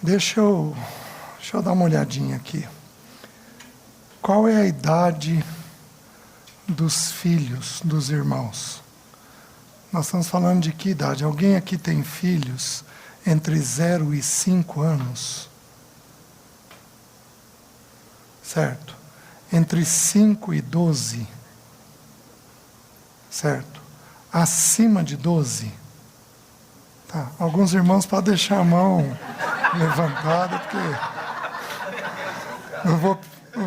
Deixa eu dar uma olhadinha aqui. Qual é a idade dos filhos dos irmãos? Nós estamos falando de que idade? Alguém aqui tem filhos entre 0 e 5 anos? Certo? Entre 5 e 12? Certo? Acima de 12? Tá. Alguns irmãos podem deixar a mão levantada, porque não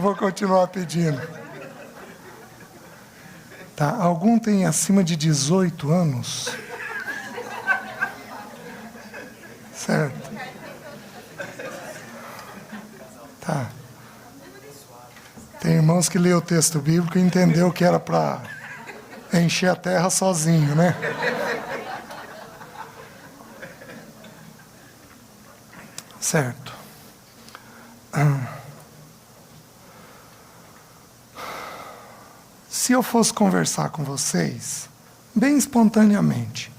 vou continuar pedindo. Tá. Algum tem acima de 18 anos? Certo? Tá. Tem irmãos que lê o texto bíblico e entendeu que era para encher a terra sozinho, né? Certo. Se eu fosse conversar com vocês, bem espontaneamente,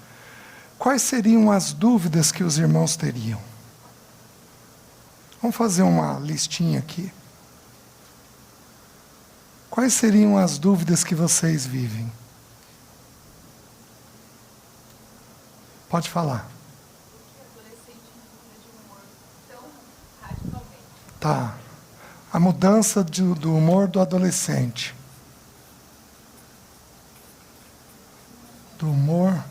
quais seriam as dúvidas que os irmãos teriam? Vamos fazer uma listinha aqui. Quais seriam as dúvidas que vocês vivem? Pode falar. Tá. A mudança do humor do adolescente. Do humor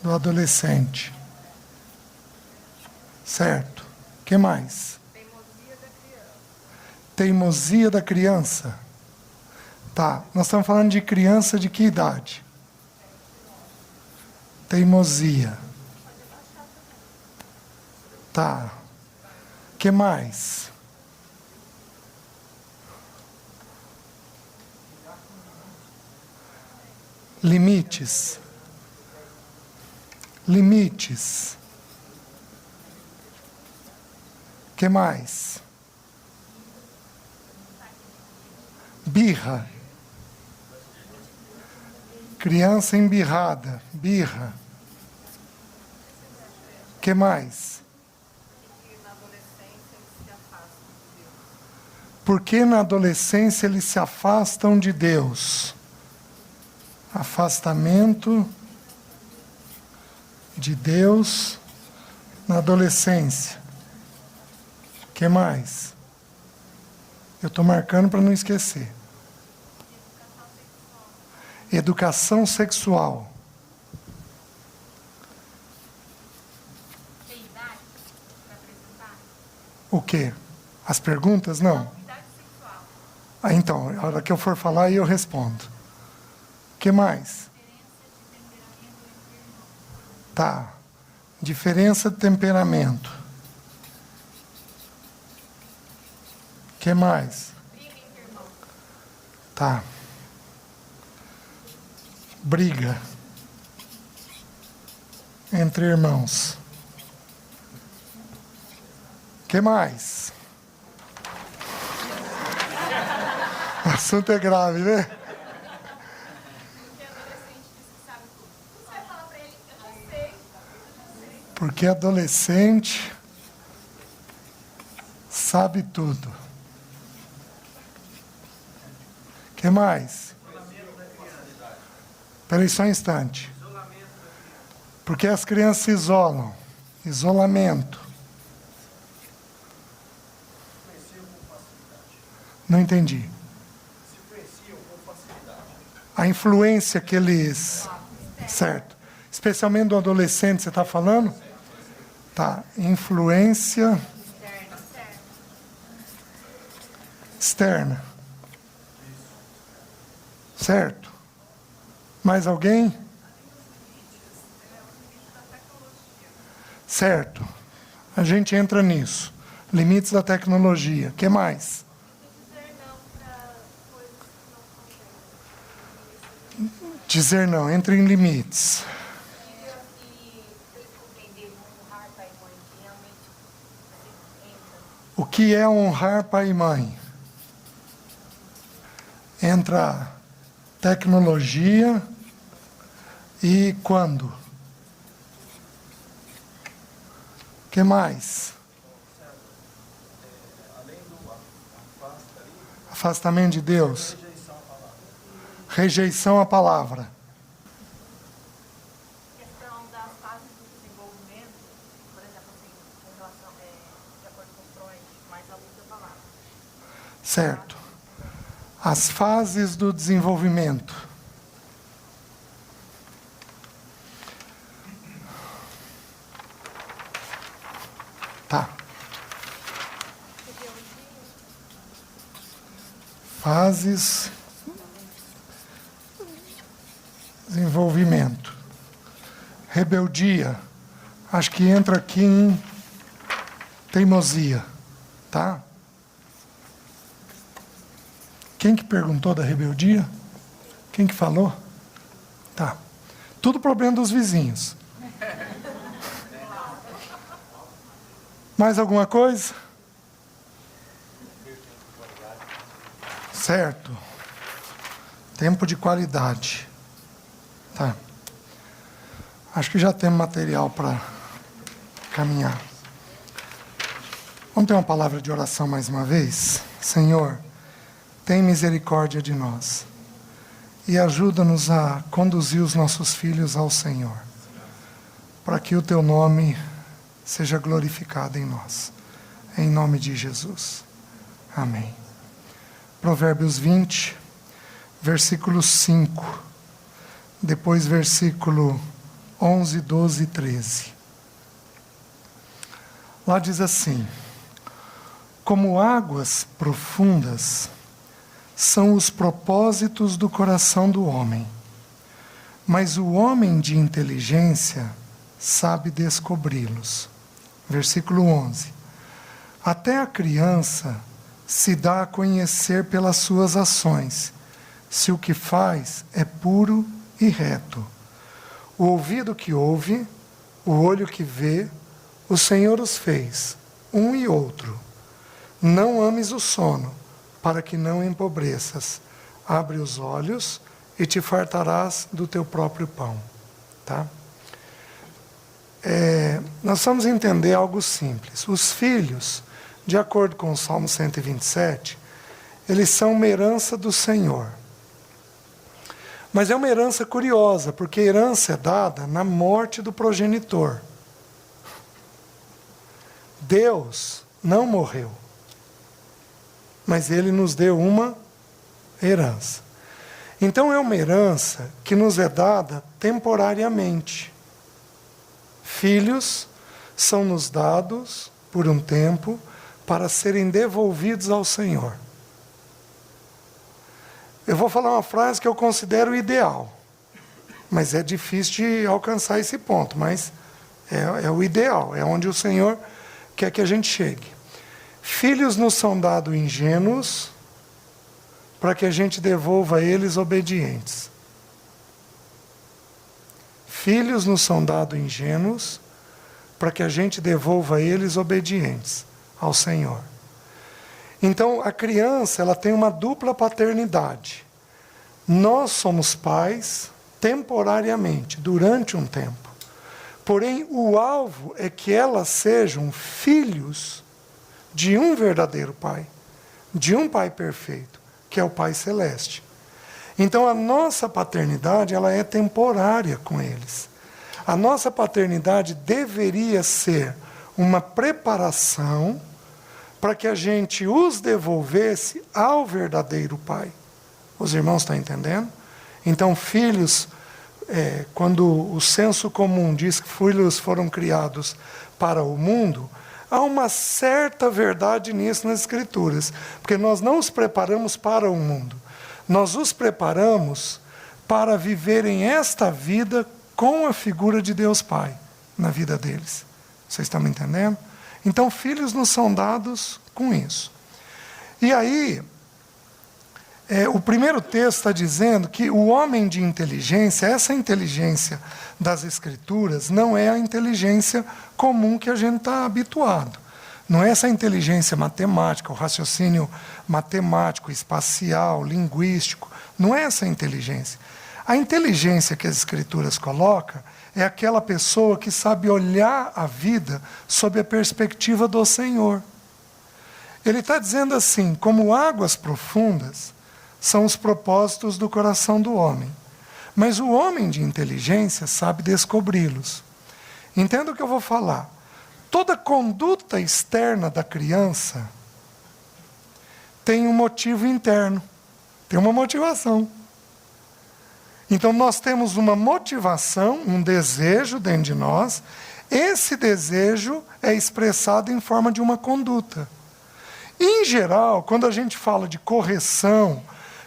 do adolescente. Certo. O que mais? Teimosia da criança. Tá. Nós estamos falando de criança de que idade? Teimosia. Tá. O que mais? Limites. Limites. O que mais? Birra. Criança embirrada. Birra. O que mais? Porque na adolescência eles se afastam de Deus. Afastamento de Deus na adolescência. O que mais? Eu estou marcando para não esquecer. Educação sexual. Tem idade para apresentar? O quê? As perguntas? Não. Idade sexual. Ah, então, a hora que eu for falar, eu respondo. O que mais? Tá. Diferença de temperamento. O que mais? Briga entre irmãos. Tá. Briga entre irmãos. O que mais? O assunto é grave, né? Porque adolescente sabe tudo. Porque adolescente sabe tudo. O que mais? Espera aí só um instante. Porque as crianças se isolam. Isolamento. Não entendi. A influência que eles... Certo. Especialmente do adolescente, você está falando? Tá. Influência externa. Certo. Mais alguém? Certo. A gente entra nisso. Limites da tecnologia. O que mais? Dizer não, entra em limites. O que é honrar pai e mãe? Entra tecnologia e quando? O que mais? Afastamento de Deus. Rejeição à palavra. Questão das fases do desenvolvimento, por exemplo, assim, com relação, de acordo com Freud, mais a luz da palavra. Certo. As fases do desenvolvimento. Tá. Fases. Desenvolvimento. Rebeldia. Acho que entra aqui em teimosia. Tá? Quem que perguntou da rebeldia? Quem que falou? Tá. Tudo problema dos vizinhos. Mais alguma coisa? Certo. Tempo de qualidade. Tá. Acho que já temos material para caminhar. Vamos ter uma palavra de oração mais uma vez? Senhor, tem misericórdia de nós e ajuda-nos a conduzir os nossos filhos ao Senhor, para que o Teu nome seja glorificado em nós. Em nome de Jesus. Amém. Provérbios 20, versículo 5. Depois versículo 11, 12 e 13. Lá diz assim: como águas profundas são os propósitos do coração do homem, mas o homem de inteligência sabe descobri-los. Versículo 11. Até a criança se dá a conhecer pelas suas ações, se o que faz é puro e reto. O ouvido que ouve, o olho que vê, o Senhor os fez, um e outro. Não ames o sono, para que não empobreças. Abre os olhos e te fartarás do teu próprio pão. Tá? Nós vamos entender algo simples. Os filhos, de acordo com o Salmo 127, eles são uma herança do Senhor. Mas é uma herança curiosa, porque a herança é dada na morte do progenitor. Deus não morreu, mas Ele nos deu uma herança. Então é uma herança que nos é dada temporariamente. Filhos são nos dados por um tempo para serem devolvidos ao Senhor. Eu vou falar uma frase que eu considero ideal, mas é difícil de alcançar esse ponto, mas é o ideal, é onde o Senhor quer que a gente chegue. Filhos nos são dados ingênuos para que a gente devolva a eles obedientes. Filhos nos são dados ingênuos para que a gente devolva a eles obedientes ao Senhor. Então, a criança, ela tem uma dupla paternidade. Nós somos pais temporariamente, durante um tempo. Porém, o alvo é que elas sejam filhos de um verdadeiro pai, de um pai perfeito, que é o Pai Celeste. Então, a nossa paternidade, ela é temporária com eles. A nossa paternidade deveria ser uma preparação para que a gente os devolvesse ao verdadeiro Pai. Os irmãos estão entendendo? Então, filhos, quando o senso comum diz que filhos foram criados para o mundo, há uma certa verdade nisso nas Escrituras, porque nós não os preparamos para o mundo, nós os preparamos para viverem esta vida com a figura de Deus Pai na vida deles. Vocês estão me entendendo? Então, filhos nos são dados com isso. E aí, o primeiro texto está dizendo que o homem de inteligência, essa inteligência das Escrituras, não é a inteligência comum que a gente está habituado. Não é essa inteligência matemática, o raciocínio matemático, espacial, linguístico. Não é essa inteligência. A inteligência que as Escrituras colocam é aquela pessoa que sabe olhar a vida sob a perspectiva do Senhor. Ele está dizendo assim, como águas profundas são os propósitos do coração do homem, mas o homem de inteligência sabe descobri-los. Entenda o que eu vou falar. Toda conduta externa da criança tem um motivo interno, tem uma motivação. Então nós temos uma motivação, um desejo dentro de nós. Esse desejo é expressado em forma de uma conduta. Em geral, quando a gente fala de correção,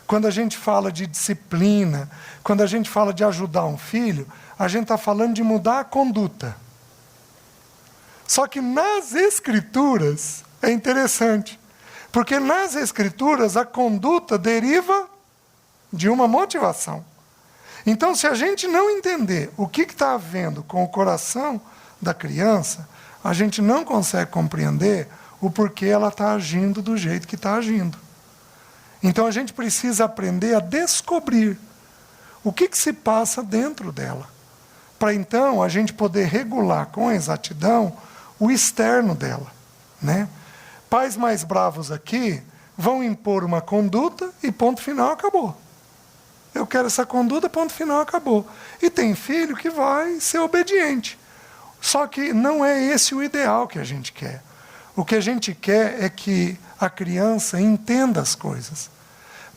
quando a gente fala de disciplina, quando a gente fala de ajudar um filho, a gente está falando de mudar a conduta. Só que nas Escrituras é interessante, porque nas Escrituras a conduta deriva de uma motivação. Então, se a gente não entender o que está havendo com o coração da criança, a gente não consegue compreender o porquê ela está agindo do jeito que está agindo. Então, a gente precisa aprender a descobrir o que se passa dentro dela, para então a gente poder regular com exatidão o externo dela, né? Pais mais bravos aqui vão impor uma conduta e ponto final, acabou. Eu quero essa conduta, ponto final, acabou. E tem filho que vai ser obediente. Só que não é esse o ideal que a gente quer. O que a gente quer é que a criança entenda as coisas,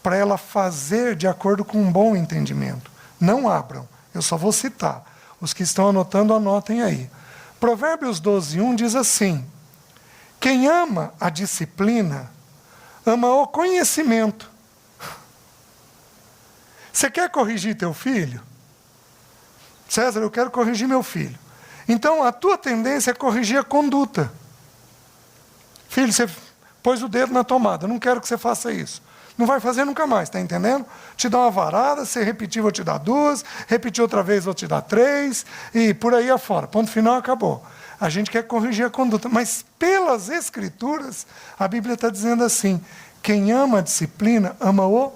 para ela fazer de acordo com um bom entendimento. Não abram, eu só vou citar. Os que estão anotando, anotem aí. Provérbios 12:1 diz assim: quem ama a disciplina, ama o conhecimento. Você quer corrigir teu filho? César, eu quero corrigir meu filho. Então, a tua tendência é corrigir a conduta. Filho, você pôs o dedo na tomada, eu não quero que você faça isso. Não vai fazer nunca mais, está entendendo? Te dá uma varada, se repetir, vou te dar 2, repetir outra vez, vou te dar 3, e por aí afora. Ponto final, acabou. A gente quer corrigir a conduta, mas pelas Escrituras, a Bíblia está dizendo assim: quem ama a disciplina, ama o...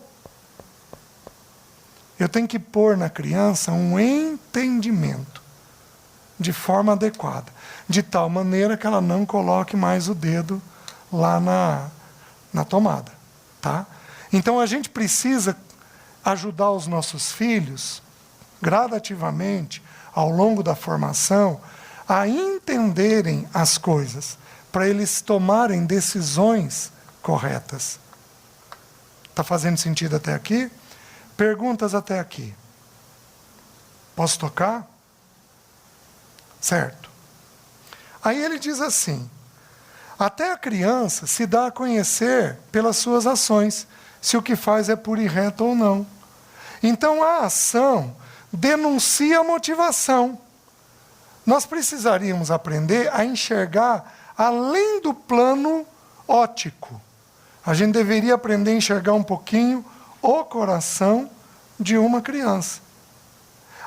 Eu tenho que pôr na criança um entendimento de forma adequada, de tal maneira que ela não coloque mais o dedo lá na tomada, tá? Então a gente precisa ajudar os nossos filhos, gradativamente, ao longo da formação, a entenderem as coisas, para eles tomarem decisões corretas. Está fazendo sentido até aqui? Perguntas até aqui. Posso tocar? Certo. Aí ele diz assim: até a criança se dá a conhecer pelas suas ações, se o que faz é puro e reto ou não. Então a ação denuncia a motivação. Nós precisaríamos aprender a enxergar além do plano óptico. A gente deveria aprender a enxergar um pouquinho o coração de uma criança.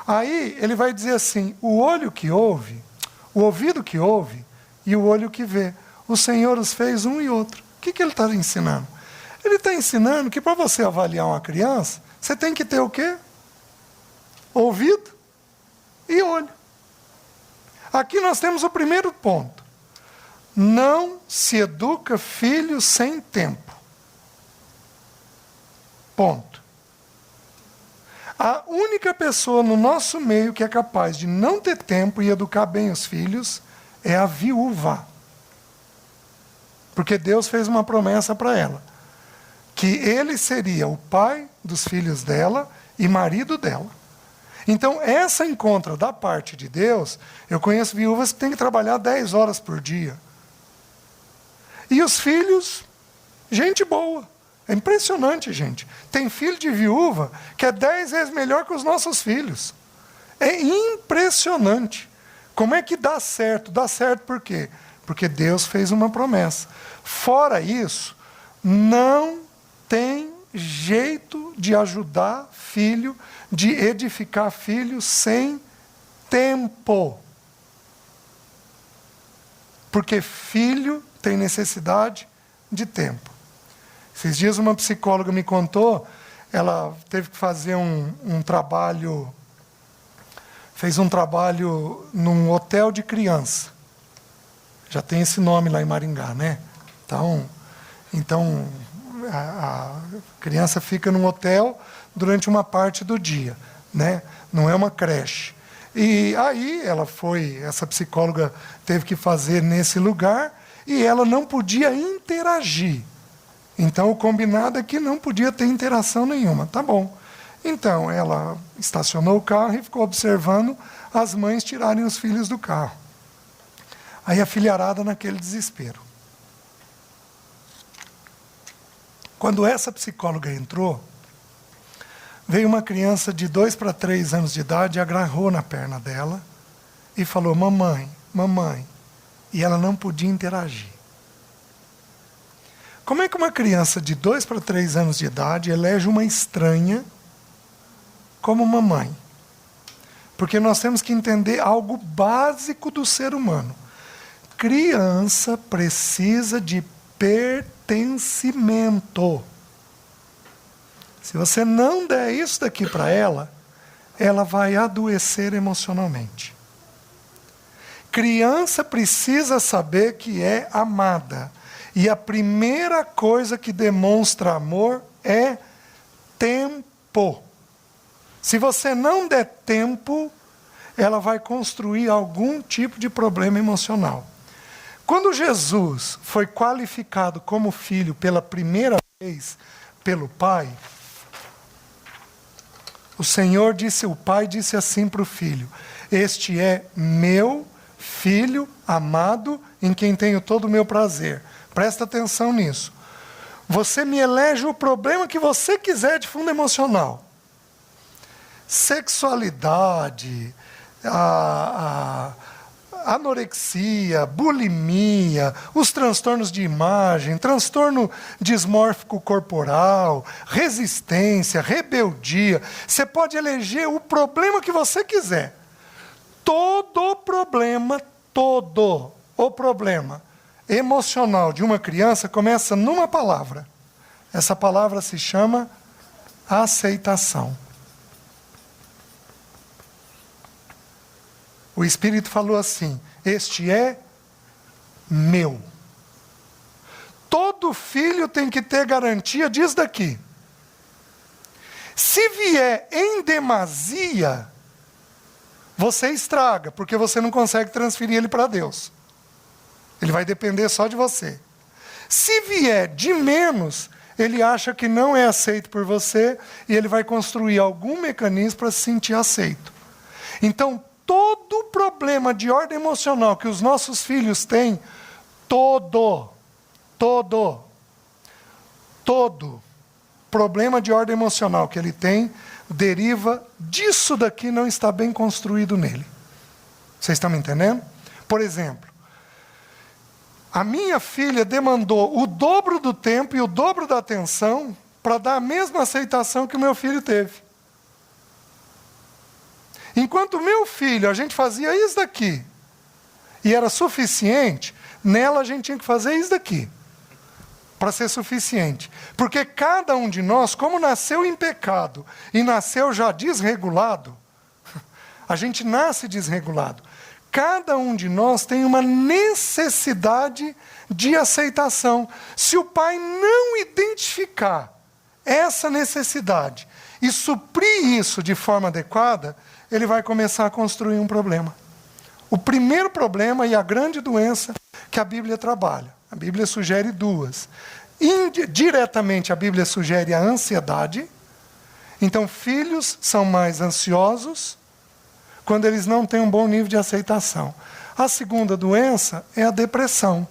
Aí ele vai dizer assim: o olho que ouve, o ouvido que ouve e o olho que vê, o Senhor os fez um e outro. O que ele está ensinando? Ele está ensinando que para você avaliar uma criança, você tem que ter o quê? Ouvido e olho. Aqui nós temos o primeiro ponto. Não se educa filho sem tempo. Ponto. A única pessoa no nosso meio que é capaz de não ter tempo e educar bem os filhos é a viúva. Porque Deus fez uma promessa para ela, que ele seria o pai dos filhos dela e marido dela. Então, essa encontra da parte de Deus. Eu conheço viúvas que têm que trabalhar 10 horas por dia. E os filhos, gente boa. É impressionante, gente. Tem filho de viúva que é 10 vezes melhor que os nossos filhos. É impressionante. Como é que dá certo? Dá certo por quê? Porque Deus fez uma promessa. Fora isso, não tem jeito de ajudar filho, de edificar filho sem tempo. Porque filho tem necessidade de tempo. Esses dias uma psicóloga me contou, ela teve que fazer um trabalho fez um trabalho num hotel de criança. Já tem esse nome lá em Maringá, né? Então a criança fica num hotel durante uma parte do dia, né? Não é uma creche. E aí essa psicóloga teve que fazer nesse lugar e ela não podia interagir. Então o combinado é que não podia ter interação nenhuma. Tá bom. Então ela estacionou o carro e ficou observando as mães tirarem os filhos do carro. Aí a filharada naquele desespero. Quando essa psicóloga entrou, veio uma criança de 2 para 3 anos de idade, agarrou na perna dela e falou, mamãe, mamãe. E ela não podia interagir. Como é que uma criança de 2 para 3 anos de idade elege uma estranha como mamãe? Porque nós temos que entender algo básico do ser humano. Criança precisa de pertencimento. Se você não der isso daqui para ela, ela vai adoecer emocionalmente. Criança precisa saber que é amada. E a primeira coisa que demonstra amor é tempo. Se você não der tempo, ela vai construir algum tipo de problema emocional. Quando Jesus foi qualificado como filho pela primeira vez pelo Pai, o Pai disse assim para o filho, este é meu filho amado, em quem tenho todo o meu prazer. Presta atenção nisso. Você me elege o problema que você quiser de fundo emocional. Sexualidade, anorexia, bulimia, os transtornos de imagem, transtorno dismórfico corporal, resistência, rebeldia. Você pode eleger o problema que você quiser. Todo o problema emocional de uma criança começa numa palavra. Essa palavra se chama aceitação. O Espírito falou assim, este é meu. Todo filho tem que ter garantia disso daqui. Se vier em demasia, você estraga, porque você não consegue transferir ele para Deus. Ele vai depender só de você. Se vier de menos, ele acha que não é aceito por você e ele vai construir algum mecanismo para se sentir aceito. Então, todo problema de ordem emocional que os nossos filhos têm, todo problema de ordem emocional que ele tem, deriva disso daqui não está bem construído nele. Vocês estão me entendendo? Por exemplo, a minha filha demandou o dobro do tempo e o dobro da atenção para dar a mesma aceitação que o meu filho teve. Enquanto o meu filho, a gente fazia isso daqui, e era suficiente, nela a gente tinha que fazer isso daqui, para ser suficiente. Porque cada um de nós, como nasceu em pecado, e nasceu já desregulado, a gente nasce desregulado. Cada um de nós tem uma necessidade de aceitação. Se o pai não identificar essa necessidade e suprir isso de forma adequada, ele vai começar a construir um problema. O primeiro problema e a grande doença que a Bíblia trabalha. A Bíblia sugere duas. Diretamente a Bíblia sugere a ansiedade. Então, filhos são mais ansiosos quando eles não têm um bom nível de aceitação. A segunda doença é a depressão,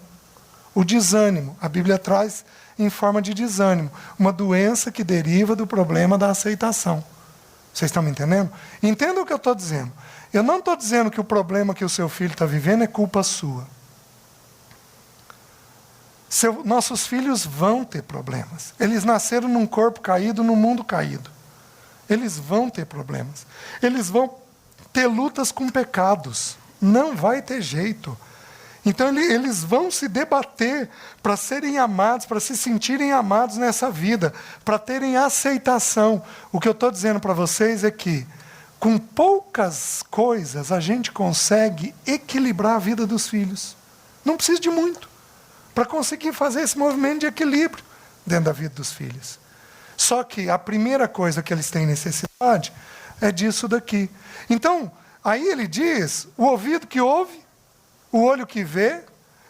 o desânimo. A Bíblia traz em forma de desânimo, uma doença que deriva do problema da aceitação. Vocês estão me entendendo? Entendam o que eu estou dizendo. Eu não estou dizendo que o problema que o seu filho está vivendo é culpa sua. Nossos filhos vão ter problemas. Eles nasceram num corpo caído, num mundo caído. Eles vão ter problemas. Eles vão ter lutas com pecados. Não vai ter jeito. Então eles vão se debater para serem amados, para se sentirem amados nessa vida, para terem aceitação. O que eu estou dizendo para vocês é que com poucas coisas a gente consegue equilibrar a vida dos filhos. Não precisa de muito para conseguir fazer esse movimento de equilíbrio dentro da vida dos filhos. Só que a primeira coisa que eles têm necessidade é disso daqui. Então, aí ele diz, o ouvido que ouve, o olho que vê,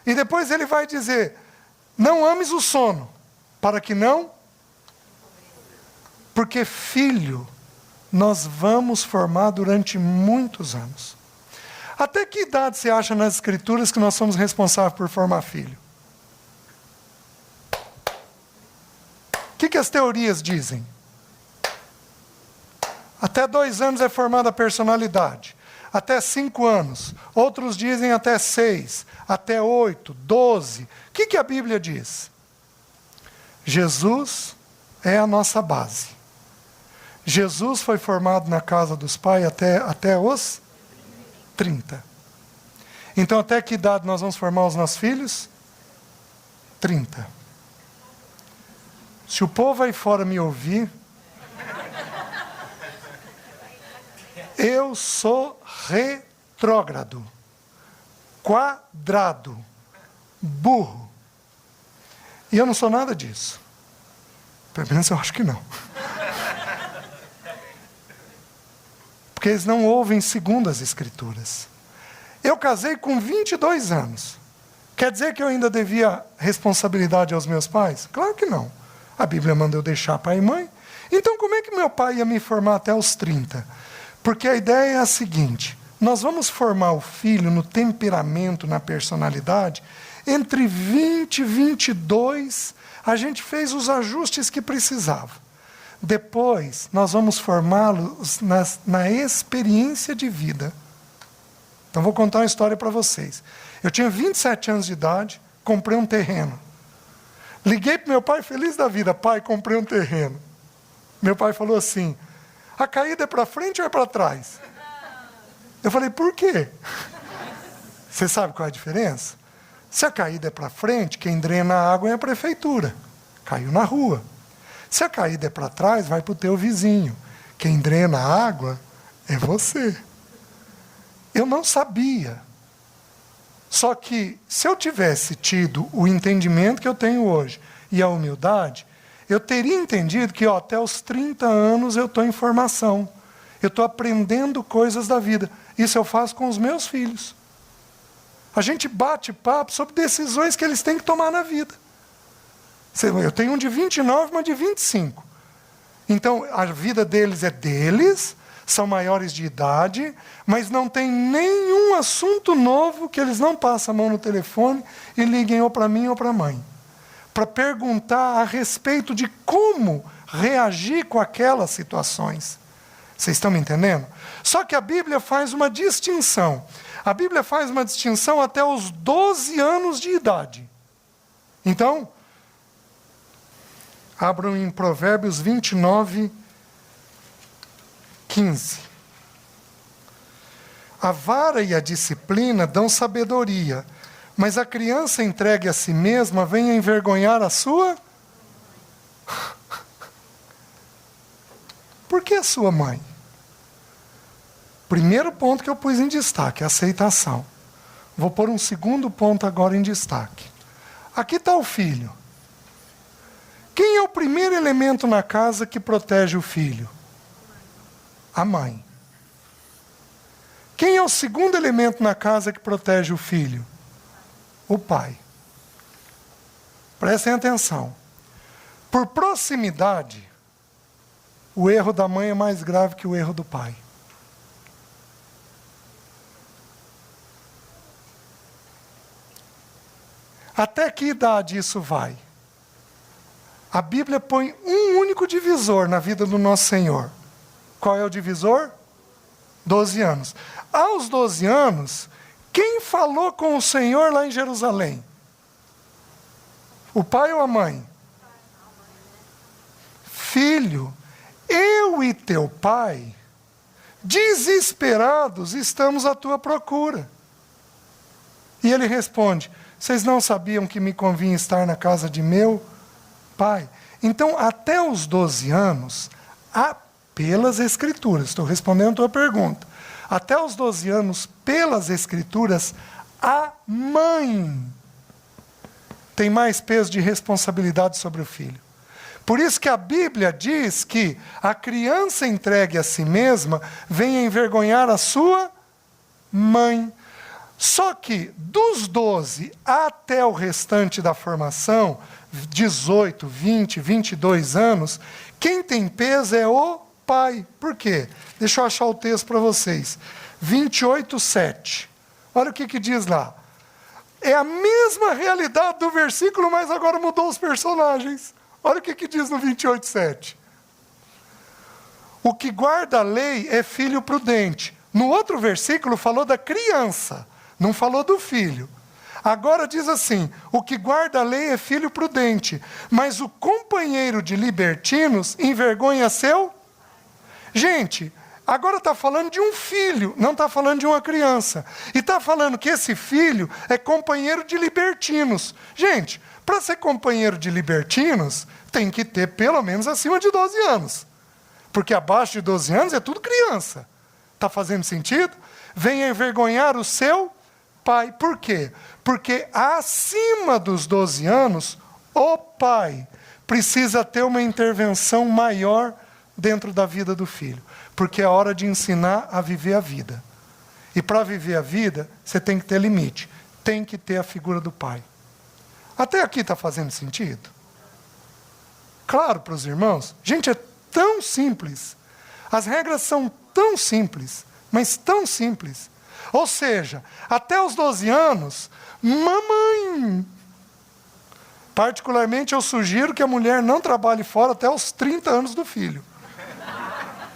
e depois ele vai dizer, não ames o sono, para que não... Porque filho, nós vamos formar durante muitos anos. Até que idade você acha nas Escrituras que nós somos responsáveis por formar filho? O que as teorias dizem? Até 2 anos é formada a personalidade. Até 5 anos. Outros dizem até 6, até 8, 12. O que a Bíblia diz? Jesus é a nossa base. Jesus foi formado na casa dos pais até os 30. Então, até que idade nós vamos formar os nossos filhos? 30. Se o povo aí fora me ouvir, eu sou retrógrado, quadrado, burro. E eu não sou nada disso. Pelo menos eu acho que não. Porque eles não ouvem segundo as Escrituras. Eu casei com 22 anos. Quer dizer que eu ainda devia responsabilidade aos meus pais? Claro que não. A Bíblia manda eu deixar pai e mãe. Então como é que meu pai ia me formar até os 30? Porque a ideia é a seguinte, nós vamos formar o filho no temperamento, na personalidade, entre 20 e 22, a gente fez os ajustes que precisava. Depois, nós vamos formá-los na experiência de vida. Então, vou contar uma história para vocês. Eu tinha 27 anos de idade, comprei um terreno. Liguei para meu pai, feliz da vida. Pai, comprei um terreno. Meu pai falou assim, a caída é para frente ou é para trás? Eu falei, por quê? Você sabe qual é a diferença? Se a caída é para frente, quem drena a água é a prefeitura. Caiu na rua. Se a caída é para trás, vai para o teu vizinho. Quem drena a água é você. Eu não sabia. Só que, se eu tivesse tido o entendimento que eu tenho hoje e a humildade, eu teria entendido que até os 30 anos eu estou em formação. Eu estou aprendendo coisas da vida. Isso eu faço com os meus filhos. A gente bate papo sobre decisões que eles têm que tomar na vida. Eu tenho um de 29, uma de 25. Então, a vida deles é deles, são maiores de idade, mas não tem nenhum assunto novo que eles não passam a mão no telefone e liguem ou para mim ou para a mãe. Para perguntar a respeito de como reagir com aquelas situações. Vocês estão me entendendo? Só que a Bíblia faz uma distinção. A Bíblia faz uma distinção até os 12 anos de idade. Então, abram em Provérbios 29, 15. A vara e a disciplina dão sabedoria, mas a criança entregue a si mesma vem a envergonhar a sua... Por que a sua mãe? Primeiro ponto que eu pus em destaque, a aceitação. Vou pôr um segundo ponto agora em destaque. Aqui está o filho. Quem é o primeiro elemento na casa que protege o filho? A mãe. Quem é o segundo elemento na casa que protege o filho? O pai. Prestem atenção. Por proximidade, o erro da mãe é mais grave que o erro do pai. Até que idade isso vai? A Bíblia põe um único divisor na vida do nosso Senhor. Qual é o divisor? 12 anos. Aos 12 anos, quem falou com o Senhor lá em Jerusalém? O pai ou a mãe? Filho, eu e teu pai, desesperados, estamos à tua procura. E ele responde, vocês não sabiam que me convinha estar na casa de meu pai? Então, até os 12 anos, pelas Escrituras. Estou respondendo a tua pergunta. Até os 12 anos, pelas Escrituras, a mãe tem mais peso de responsabilidade sobre o filho. Por isso que a Bíblia diz que a criança entregue a si mesma vem envergonhar a sua mãe. Só que dos 12 até o restante da formação, 18, 20, 22 anos, quem tem peso é o pai. Por quê? Deixa eu achar o texto para vocês. 28:7. Olha o que diz lá. É a mesma realidade do versículo, mas agora mudou os personagens. Olha o que diz no 28:7. O que guarda a lei é filho prudente. No outro versículo falou da criança, não falou do filho. Agora diz assim, o que guarda a lei é filho prudente, mas o companheiro de libertinos envergonha seu... Gente, agora está falando de um filho, não está falando de uma criança. E está falando que esse filho é companheiro de libertinos. Gente, para ser companheiro de libertinos, tem que ter pelo menos acima de 12 anos. Porque abaixo de 12 anos é tudo criança. Está fazendo sentido? Venha envergonhar o seu pai. Por quê? Porque acima dos 12 anos, o pai precisa ter uma intervenção maior dentro da vida do filho. Porque é hora de ensinar a viver a vida. E para viver a vida, você tem que ter limite. Tem que ter a figura do pai. Até aqui está fazendo sentido? Claro para os irmãos? Gente, é tão simples. As regras são tão simples, mas tão simples. Ou seja, até os 12 anos, mamãe. Particularmente, eu sugiro que a mulher não trabalhe fora até os 30 anos do filho.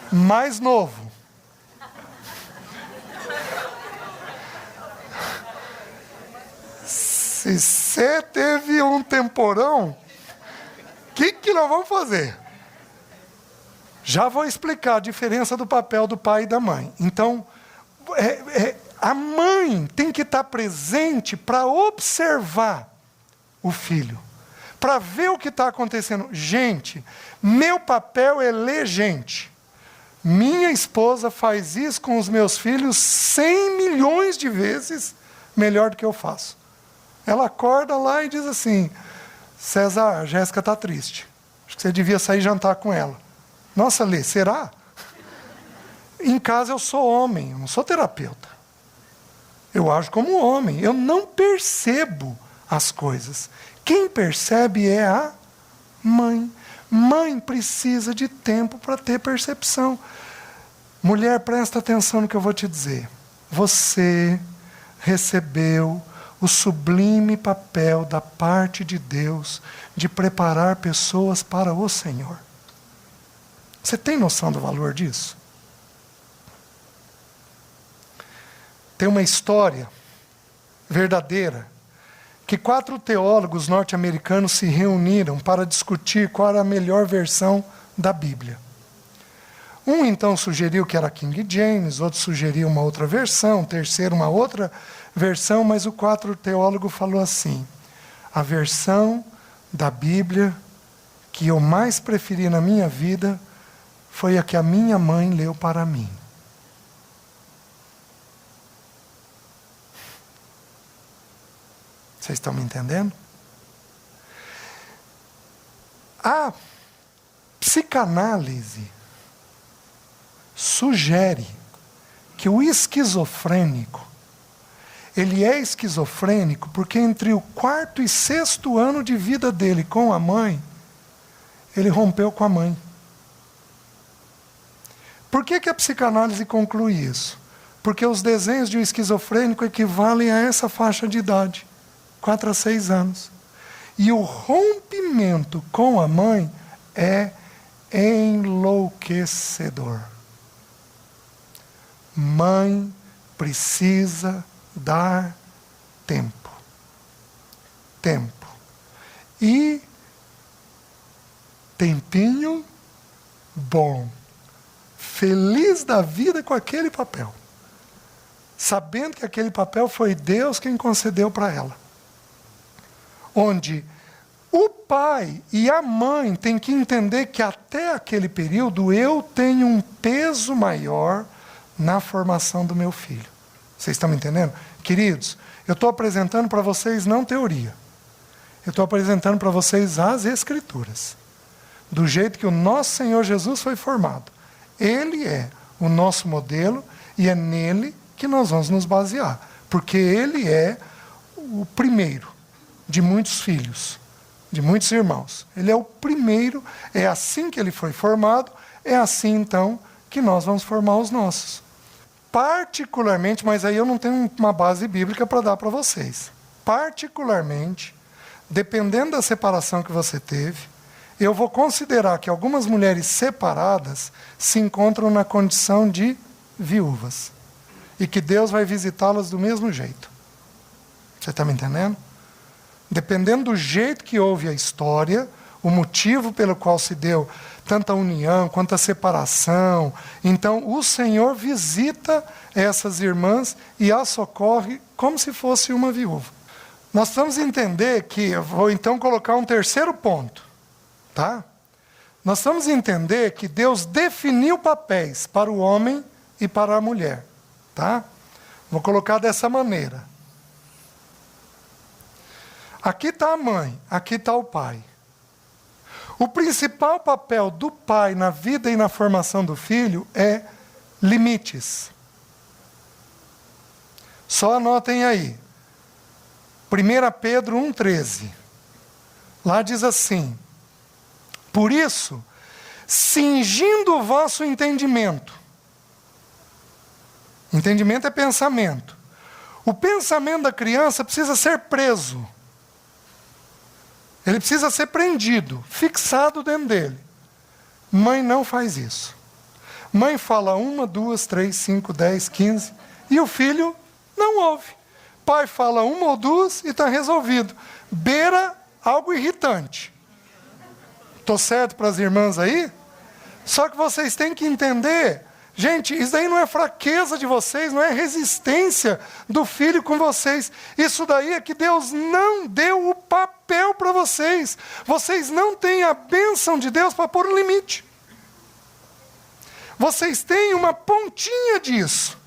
Mais novo. Se você teve um temporão, o que nós vamos fazer? Já vou explicar a diferença do papel do pai e da mãe. Então, a mãe tem que estar presente para observar o filho, para ver o que está acontecendo. Gente, meu papel é ler gente. Minha esposa faz isso com os meus filhos 100 milhões de vezes melhor do que eu faço. Ela acorda lá e diz assim, César, a Jéssica está triste. Acho que você devia sair jantar com ela. Nossa, Lê, será? Em casa eu sou homem, eu não sou terapeuta. Eu ajo como homem, eu não percebo as coisas. Quem percebe é a mãe. Mãe precisa de tempo para ter percepção. Mulher, presta atenção no que eu vou te dizer. Você recebeu o sublime papel da parte de Deus de preparar pessoas para o Senhor. Você tem noção do valor disso? Tem uma história verdadeira que 4 teólogos norte-americanos se reuniram para discutir qual era a melhor versão da Bíblia. Um então sugeriu que era King James, outro sugeriu uma outra versão, terceiro uma outra versão, mas o 4 teólogo falou assim, a versão da Bíblia que eu mais preferi na minha vida foi a que a minha mãe leu para mim. Vocês estão me entendendo? A psicanálise sugere que o esquizofrênico, ele é esquizofrênico porque entre o 4º e 6º ano de vida dele com a mãe, ele rompeu com a mãe. Por que a psicanálise conclui isso? Porque os desenhos de um esquizofrênico equivalem a essa faixa de idade. 4 a 6 anos. E o rompimento com a mãe é enlouquecedor. Mãe precisa dar tempo. Tempo. E tempinho bom. Feliz da vida com aquele papel. Sabendo que aquele papel foi Deus quem concedeu para ela. Onde O pai e a mãe têm que entender que até aquele período eu tenho um peso maior na formação do meu filho. Vocês estão me entendendo? Queridos, eu estou apresentando para vocês não teoria. Eu estou apresentando para vocês as Escrituras. Do jeito que o nosso Senhor Jesus foi formado. Ele é o nosso modelo e é nele que nós vamos nos basear. Porque ele é o primeiro de muitos filhos, de muitos irmãos. Ele é o primeiro, é assim que ele foi formado, é assim então que nós vamos formar os nossos. Particularmente, mas aí eu não tenho uma base bíblica para dar para vocês. Particularmente, dependendo da separação que você teve, eu vou considerar que algumas mulheres separadas se encontram na condição de viúvas. E que Deus vai visitá-las do mesmo jeito. Você está me entendendo? Dependendo do jeito que houve a história, o motivo pelo qual se deu tanta união quanto a separação, então o Senhor visita essas irmãs e as socorre como se fosse uma viúva. Nós vamos entender que, eu vou então colocar um terceiro ponto, tá? Nós vamos entender que Deus definiu papéis para o homem e para a mulher, tá? Vou colocar dessa maneira. Aqui está a mãe, aqui está o pai. O principal papel do pai na vida e na formação do filho é limites. Só anotem aí. 1 Pedro 1,13. Lá diz assim: por isso, cingindo o vosso entendimento. Entendimento é pensamento. O pensamento da criança precisa ser preso. Ele precisa ser prendido, fixado dentro dele. Mãe não faz isso. Mãe fala 1, 2, 3, 5, 10, 15, e o filho não ouve. Pai fala 1 ou 2 e está resolvido. Beira algo irritante. Estou certo para as irmãs aí? Só que vocês têm que entender, gente, isso daí não é fraqueza de vocês, não é resistência do filho com vocês. Isso daí é que Deus não deu o papel para vocês. Vocês não têm a bênção de Deus para pôr um limite. Vocês têm uma pontinha disso.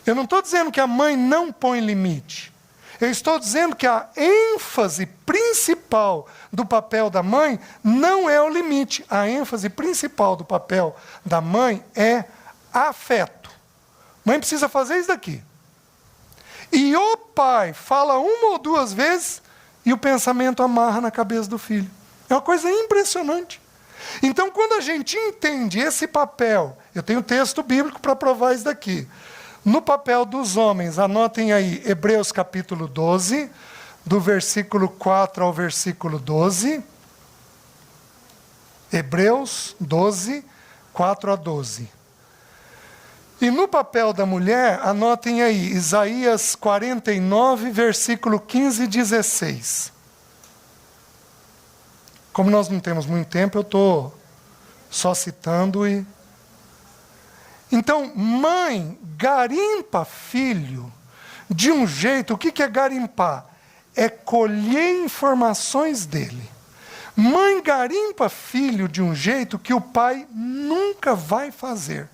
Eu não estou dizendo que a mãe não põe limite. Eu estou dizendo que a ênfase principal do papel da mãe não é o limite. A ênfase principal do papel da mãe é afeto. Mãe precisa fazer isso daqui. E o pai fala 1 ou 2 vezes e o pensamento amarra na cabeça do filho. É uma coisa impressionante. Então, quando a gente entende esse papel, eu tenho texto bíblico para provar isso daqui. No papel dos homens, anotem aí, Hebreus capítulo 12, do versículo 4 ao versículo 12. Hebreus 12, 4 a 12. E no papel da mulher, anotem aí, Isaías 49, versículo 15 e 16. Como nós não temos muito tempo, eu estou só citando e... Então, mãe garimpa filho de um jeito. O que é garimpar? É colher informações dele. Mãe garimpa filho de um jeito que o pai nunca vai fazer.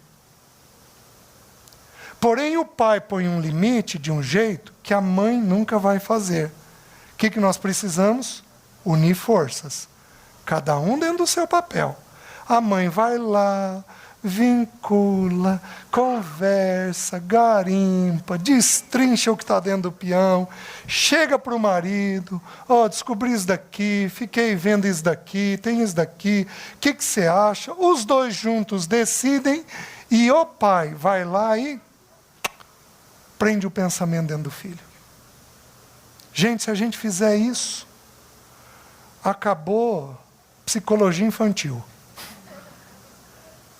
Porém, o pai põe um limite de um jeito que a mãe nunca vai fazer. O que nós precisamos? Unir forças. Cada um dentro do seu papel. A mãe vai lá, vincula, conversa, garimpa, destrincha o que está dentro do peão, chega para o marido, descobri isso daqui, fiquei vendo isso daqui, tem isso daqui, o que você acha? Os dois juntos decidem e o pai vai lá e prende o pensamento dentro do filho. Gente, se a gente fizer isso, acabou psicologia infantil.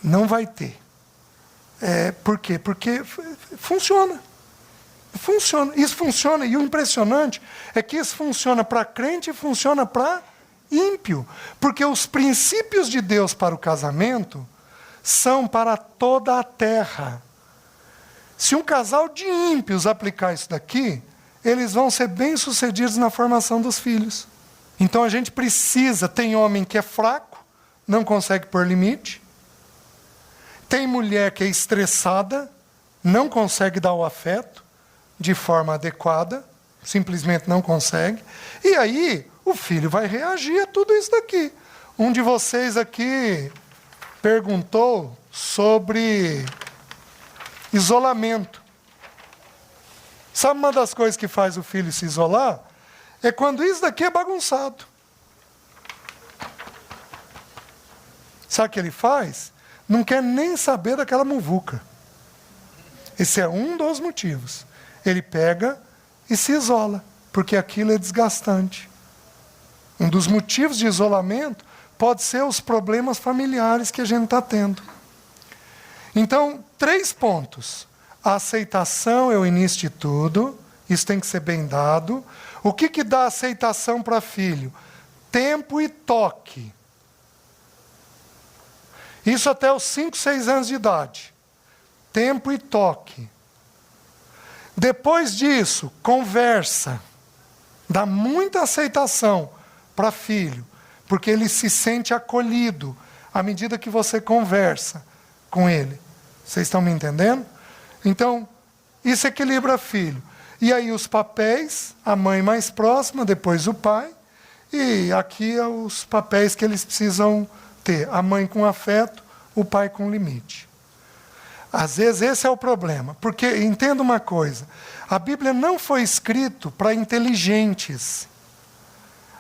Não vai ter. Por quê? Porque funciona. Funciona. Isso funciona. E o impressionante é que isso funciona para crente e funciona para ímpio. Porque os princípios de Deus para o casamento são para toda a terra. Se um casal de ímpios aplicar isso daqui, eles vão ser bem-sucedidos na formação dos filhos. Então a gente precisa, tem homem que é fraco, não consegue pôr limite. Tem mulher que é estressada, não consegue dar o afeto de forma adequada, simplesmente não consegue. E aí o filho vai reagir a tudo isso daqui. Um de vocês aqui perguntou sobre isolamento. Sabe uma das coisas que faz o filho se isolar? É quando isso daqui é bagunçado. Sabe o que ele faz? Não quer nem saber daquela muvuca. Esse é um dos motivos. Ele pega e se isola, porque aquilo é desgastante. Um dos motivos de isolamento pode ser os problemas familiares que a gente está tendo. Então, 3 pontos. A aceitação é o início de tudo, isso tem que ser bem dado. O que dá aceitação para filho? Tempo e toque. Isso até os 5, 6 anos de idade. Tempo e toque. Depois disso, conversa. Dá muita aceitação para filho, porque ele se sente acolhido à medida que você conversa com ele. Vocês estão me entendendo? Então, isso equilibra filho. E aí os papéis, a mãe mais próxima, depois o pai. E aqui é os papéis que eles precisam ter. A mãe com afeto, o pai com limite. Às vezes esse é o problema. Porque, entenda uma coisa, a Bíblia não foi escrita para inteligentes.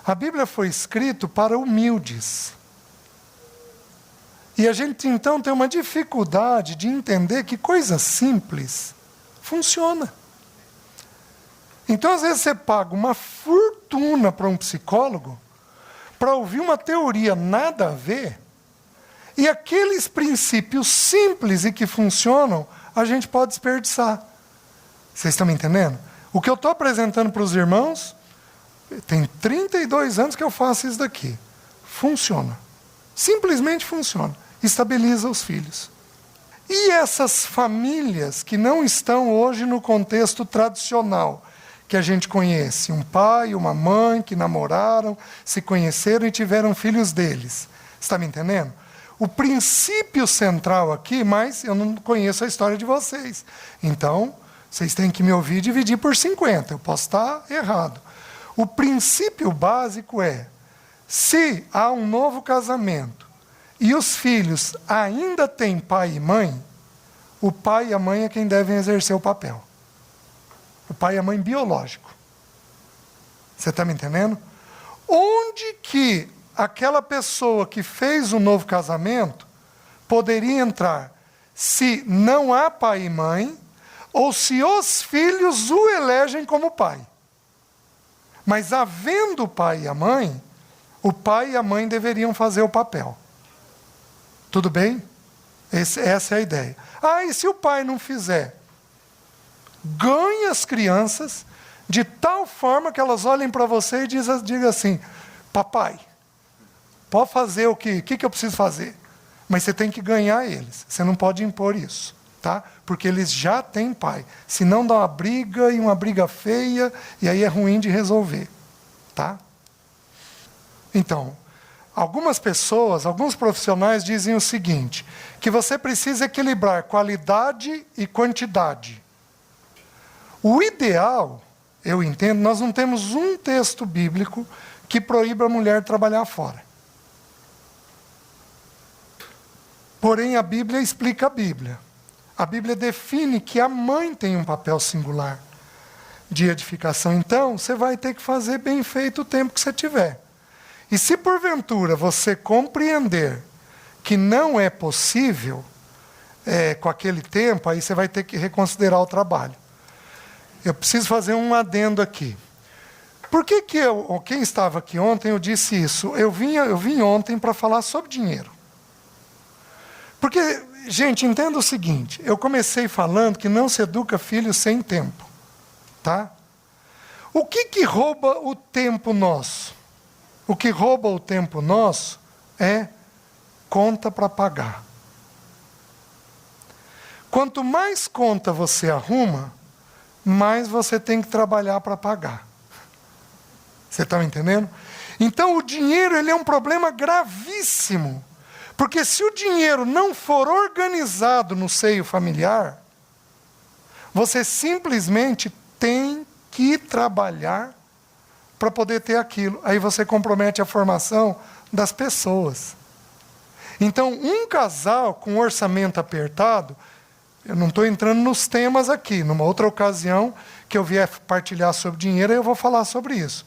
A Bíblia foi escrita para humildes. E a gente então tem uma dificuldade de entender que coisa simples funciona. Então, às vezes, você paga uma fortuna para um psicólogo para ouvir uma teoria nada a ver, e aqueles princípios simples e que funcionam, a gente pode desperdiçar. Vocês estão me entendendo? O que eu estou apresentando para os irmãos, tem 32 anos que eu faço isso daqui. Funciona. Simplesmente funciona. Estabiliza os filhos. E essas famílias que não estão hoje no contexto tradicional, que a gente conhece, um pai e uma mãe que namoraram, se conheceram e tiveram filhos deles. Está me entendendo? O princípio central aqui, mas eu não conheço a história de vocês. Então, vocês têm que me ouvir e dividir por 50. Eu posso estar errado. O princípio básico é, se há um novo casamento e os filhos ainda têm pai e mãe, o pai e a mãe é quem devem exercer o papel. O pai e a mãe biológico. Você está me entendendo? Onde que aquela pessoa que fez o novo casamento poderia entrar se não há pai e mãe, ou se os filhos o elegem como pai? Mas havendo o pai e a mãe, o pai e a mãe deveriam fazer o papel. Tudo bem? Essa é a ideia. E se o pai não fizer? Ganhe as crianças de tal forma que elas olhem para você e digam assim, papai, pode fazer o que eu preciso fazer, mas você tem que ganhar eles, você não pode impor isso, tá? Porque eles já têm pai, senão dá uma briga e uma briga feia, e aí é ruim de resolver, tá? Então, algumas pessoas, alguns profissionais dizem o seguinte, que você precisa equilibrar qualidade e quantidade. O ideal, eu entendo, nós não temos um texto bíblico que proíba a mulher trabalhar fora. Porém, a Bíblia explica a Bíblia. A Bíblia define que a mãe tem um papel singular de edificação. Então, você vai ter que fazer bem feito o tempo que você tiver. E se porventura você compreender que não é possível com aquele tempo, aí você vai ter que reconsiderar o trabalho. Eu preciso fazer um adendo aqui. Por que quem estava aqui ontem, eu disse isso? Eu vim ontem para falar sobre dinheiro. Porque, gente, entenda o seguinte, eu comecei falando que não se educa filho sem tempo. Tá? O que rouba o tempo nosso? O que rouba o tempo nosso é conta para pagar. Quanto mais conta você arruma, mais você tem que trabalhar para pagar. Você está me entendendo? Então o dinheiro ele é um problema gravíssimo. Porque se o dinheiro não for organizado no seio familiar, você simplesmente tem que trabalhar para poder ter aquilo. Aí você compromete a formação das pessoas. Então, um casal com orçamento apertado, eu não estou entrando nos temas aqui, numa outra ocasião que eu vier partilhar sobre dinheiro, eu vou falar sobre isso.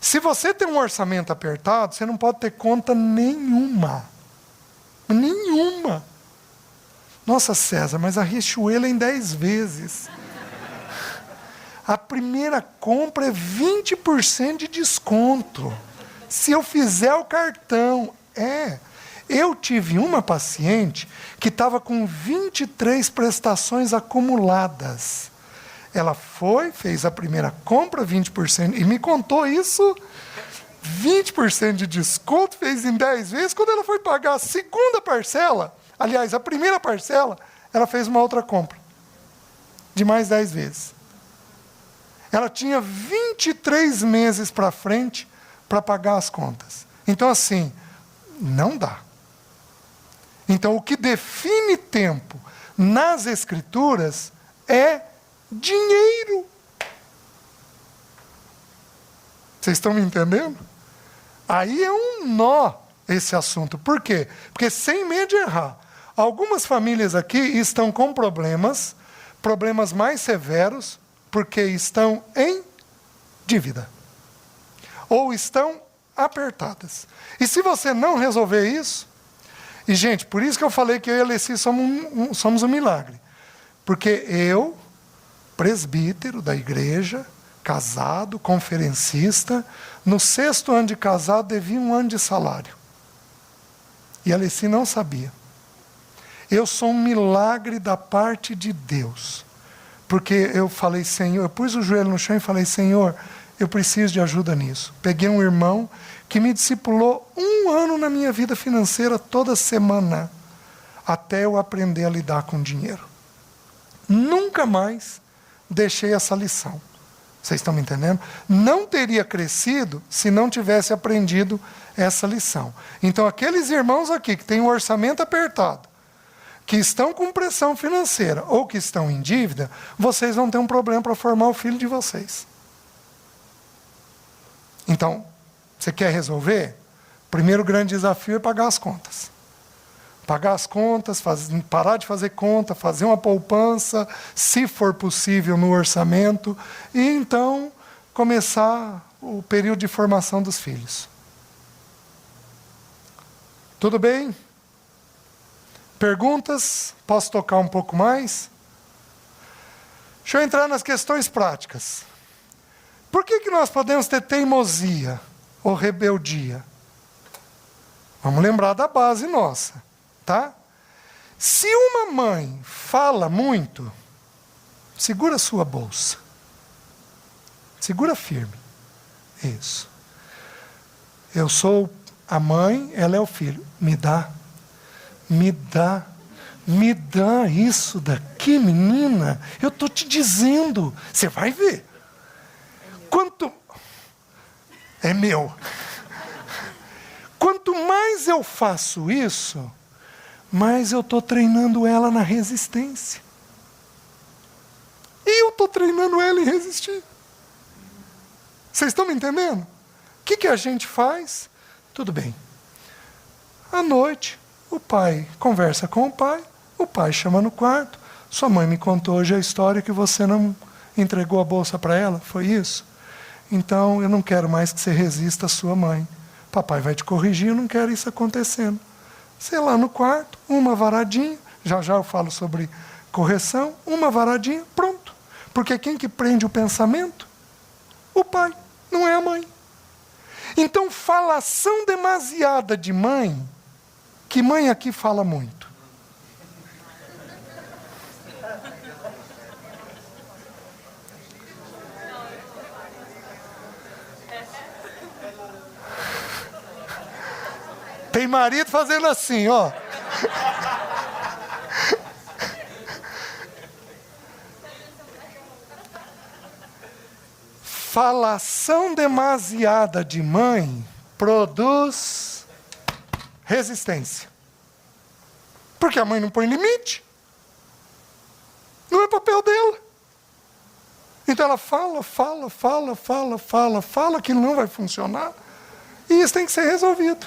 Se você tem um orçamento apertado, você não pode ter conta nenhuma. Nenhuma. Nossa, César, mas a Riachuelo é em 10 vezes. A primeira compra é 20% de desconto. Se eu fizer o cartão, Eu tive uma paciente que estava com 23 prestações acumuladas. Ela fez a primeira compra, 20%, e me contou isso, 20% de desconto, fez em 10 vezes. Quando ela foi pagar a segunda parcela, aliás, a primeira parcela, ela fez uma outra compra, de mais 10 vezes. Ela tinha 23 meses para frente para pagar as contas. Então, assim, não dá. Então, o que define tempo nas Escrituras é dinheiro. Vocês estão me entendendo? Aí é um nó esse assunto. Por quê? Porque sem medo de errar. Algumas famílias aqui estão com problemas mais severos, porque estão em dívida. Ou estão apertadas. E se você não resolver isso, e gente, por isso que eu falei que eu e a Alessi somos um milagre. Porque eu, presbítero da igreja, casado, conferencista, no 6º ano de casado devia 1 ano de salário. E a Alessi não sabia. Eu sou um milagre da parte de Deus. Porque eu falei, Senhor, eu pus o joelho no chão e falei, Senhor, eu preciso de ajuda nisso. Peguei um irmão que me discipulou 1 ano na minha vida financeira, toda semana, até eu aprender a lidar com dinheiro. Nunca mais deixei essa lição. Vocês estão me entendendo? Não teria crescido se não tivesse aprendido essa lição. Então, aqueles irmãos aqui que têm um orçamento apertado, que estão com pressão financeira ou que estão em dívida, vocês vão ter um problema para formar o filho de vocês. Então, você quer resolver? O primeiro grande desafio é pagar as contas. Pagar as contas, parar de fazer conta, fazer uma poupança, se for possível, no orçamento, e então começar o período de formação dos filhos. Tudo bem? Perguntas? Posso tocar um pouco mais? Deixa eu entrar nas questões práticas. Por que nós podemos ter teimosia ou rebeldia? Vamos lembrar da base nossa, tá? Se uma mãe fala muito, segura a sua bolsa. Segura firme. Isso. Eu sou a mãe, ela é o filho. Me dá isso daqui, menina. Eu estou te dizendo. Você vai ver. Quanto... É meu. Quanto mais eu faço isso, mais eu estou treinando ela na resistência. E eu estou treinando ela em resistir. Vocês estão me entendendo? O que a gente faz? Tudo bem. À noite, o pai conversa com o pai chama no quarto. Sua mãe me contou hoje a história que você não entregou a bolsa para ela, foi isso? Então, eu não quero mais que você resista à sua mãe. Papai vai te corrigir, eu não quero isso acontecendo. Sei lá no quarto, uma varadinha, já eu falo sobre correção, uma varadinha, pronto. Porque quem que prende o pensamento? O pai, não é a mãe. Então, falação demasiada de mãe, que mãe aqui fala muito? Tem marido fazendo assim, ó. Falação demasiada de mãe produz resistência. Porque a mãe não põe limite. Não é papel dela. Então ela fala, aquilo não vai funcionar. E isso tem que ser resolvido.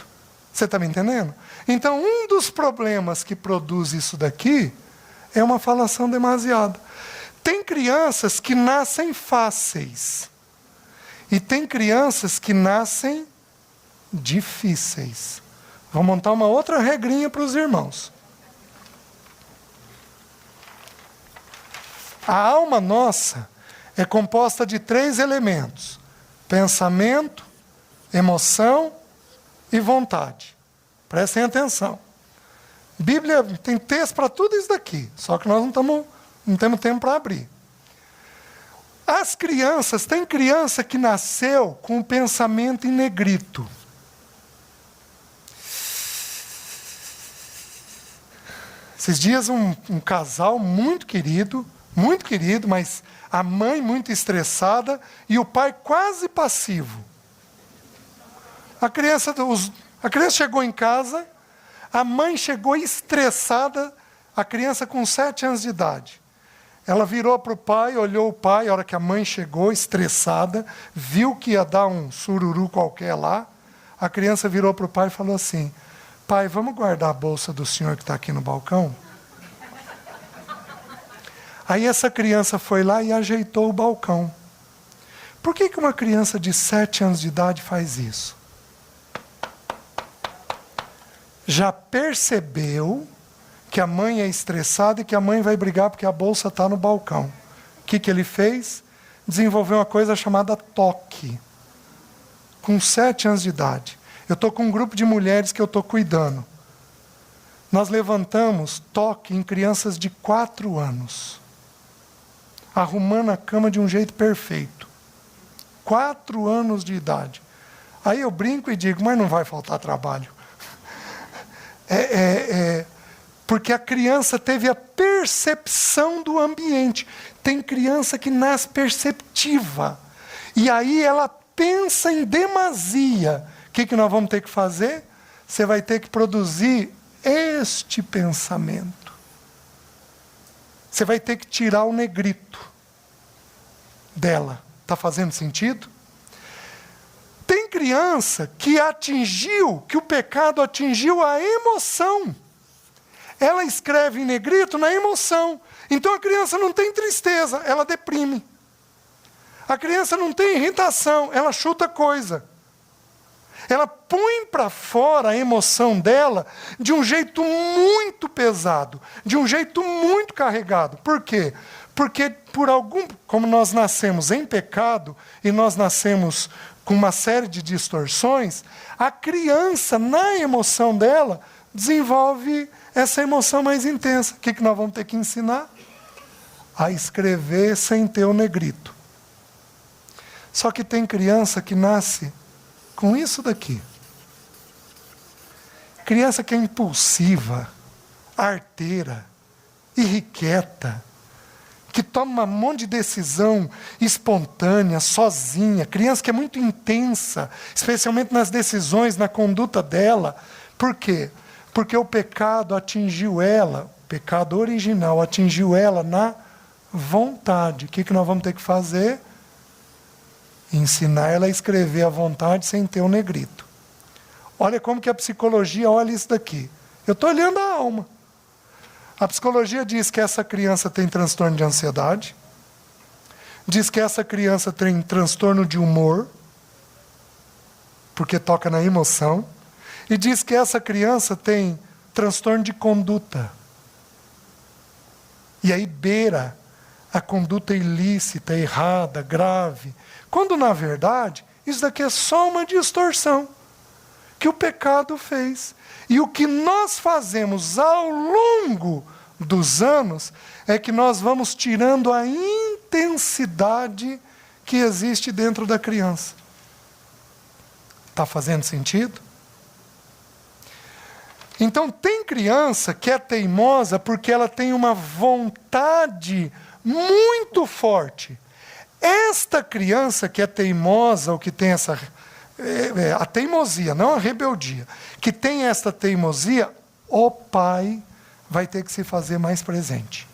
Você está me entendendo? Então, um dos problemas que produz isso daqui é uma falação demasiada. Tem crianças que nascem fáceis. E tem crianças que nascem difíceis. Vou montar uma outra regrinha para os irmãos. A alma nossa é composta de 3 elementos: pensamento, emoção e vontade. Prestem atenção. Bíblia tem texto para tudo isso daqui, só que nós não temos tempo para abrir. As crianças, tem criança que nasceu com o pensamento em negrito. Esses dias um casal muito querido, mas a mãe muito estressada e o pai quase passivo. A criança chegou em casa, a mãe chegou estressada, a criança com 7 anos de idade. Ela virou para o pai, olhou o pai, a hora que a mãe chegou estressada, viu que ia dar um sururu qualquer lá, a criança virou para o pai e falou assim: pai, vamos guardar a bolsa do senhor que está aqui no balcão? Aí essa criança foi lá e ajeitou o balcão. Por que uma criança de 7 anos de idade faz isso? Já percebeu que a mãe é estressada e que a mãe vai brigar porque a bolsa está no balcão. O que ele fez? Desenvolveu uma coisa chamada toque. Com 7 anos de idade. Eu estou com um grupo de mulheres que eu estou cuidando. Nós levantamos toque em crianças de 4 anos. Arrumando a cama de um jeito perfeito. 4 anos de idade. Aí eu brinco e digo, mas não vai faltar trabalho. Porque a criança teve a percepção do ambiente. Tem criança que nasce perceptiva. E aí ela pensa em demasia. O que nós vamos ter que fazer? Você vai ter que produzir este pensamento. Você vai ter que tirar o negrito dela. Está fazendo sentido? Tem criança que o pecado atingiu a emoção. Ela escreve em negrito na emoção. Então a criança não tem tristeza, ela deprime. A criança não tem irritação, ela chuta coisa. Ela põe para fora a emoção dela de um jeito muito pesado, de um jeito muito carregado. Por quê? Porque como nós nascemos em pecado e nós nascemos com uma série de distorções, a criança, na emoção dela, desenvolve essa emoção mais intensa. O que nós vamos ter que ensinar? A escrever sem ter o negrito. Só que tem criança que nasce com isso daqui. Criança que é impulsiva, arteira, irrequieta, que toma um monte de decisão espontânea, sozinha. Criança que é muito intensa, especialmente nas decisões, na conduta dela. Por quê? Porque o pecado atingiu ela, o pecado original atingiu ela na vontade. O que nós vamos ter que fazer? Ensinar ela a escrever à vontade sem ter o negrito. Olha como que a psicologia olha isso daqui. Eu estou olhando a alma. A psicologia diz que essa criança tem transtorno de ansiedade, diz que essa criança tem transtorno de humor, porque toca na emoção, e diz que essa criança tem transtorno de conduta. E aí beira a conduta ilícita, errada, grave. Quando, na verdade, isso daqui é só uma distorção que o pecado fez. E o que nós fazemos ao longo dos anos é que nós vamos tirando a intensidade que existe dentro da criança. Está fazendo sentido? Então, tem criança que é teimosa porque ela tem uma vontade muito forte. esta criança que é teimosa, ou que tem essa... a teimosia, não a rebeldia, que tem esta teimosia, o pai vai ter que se fazer mais presente.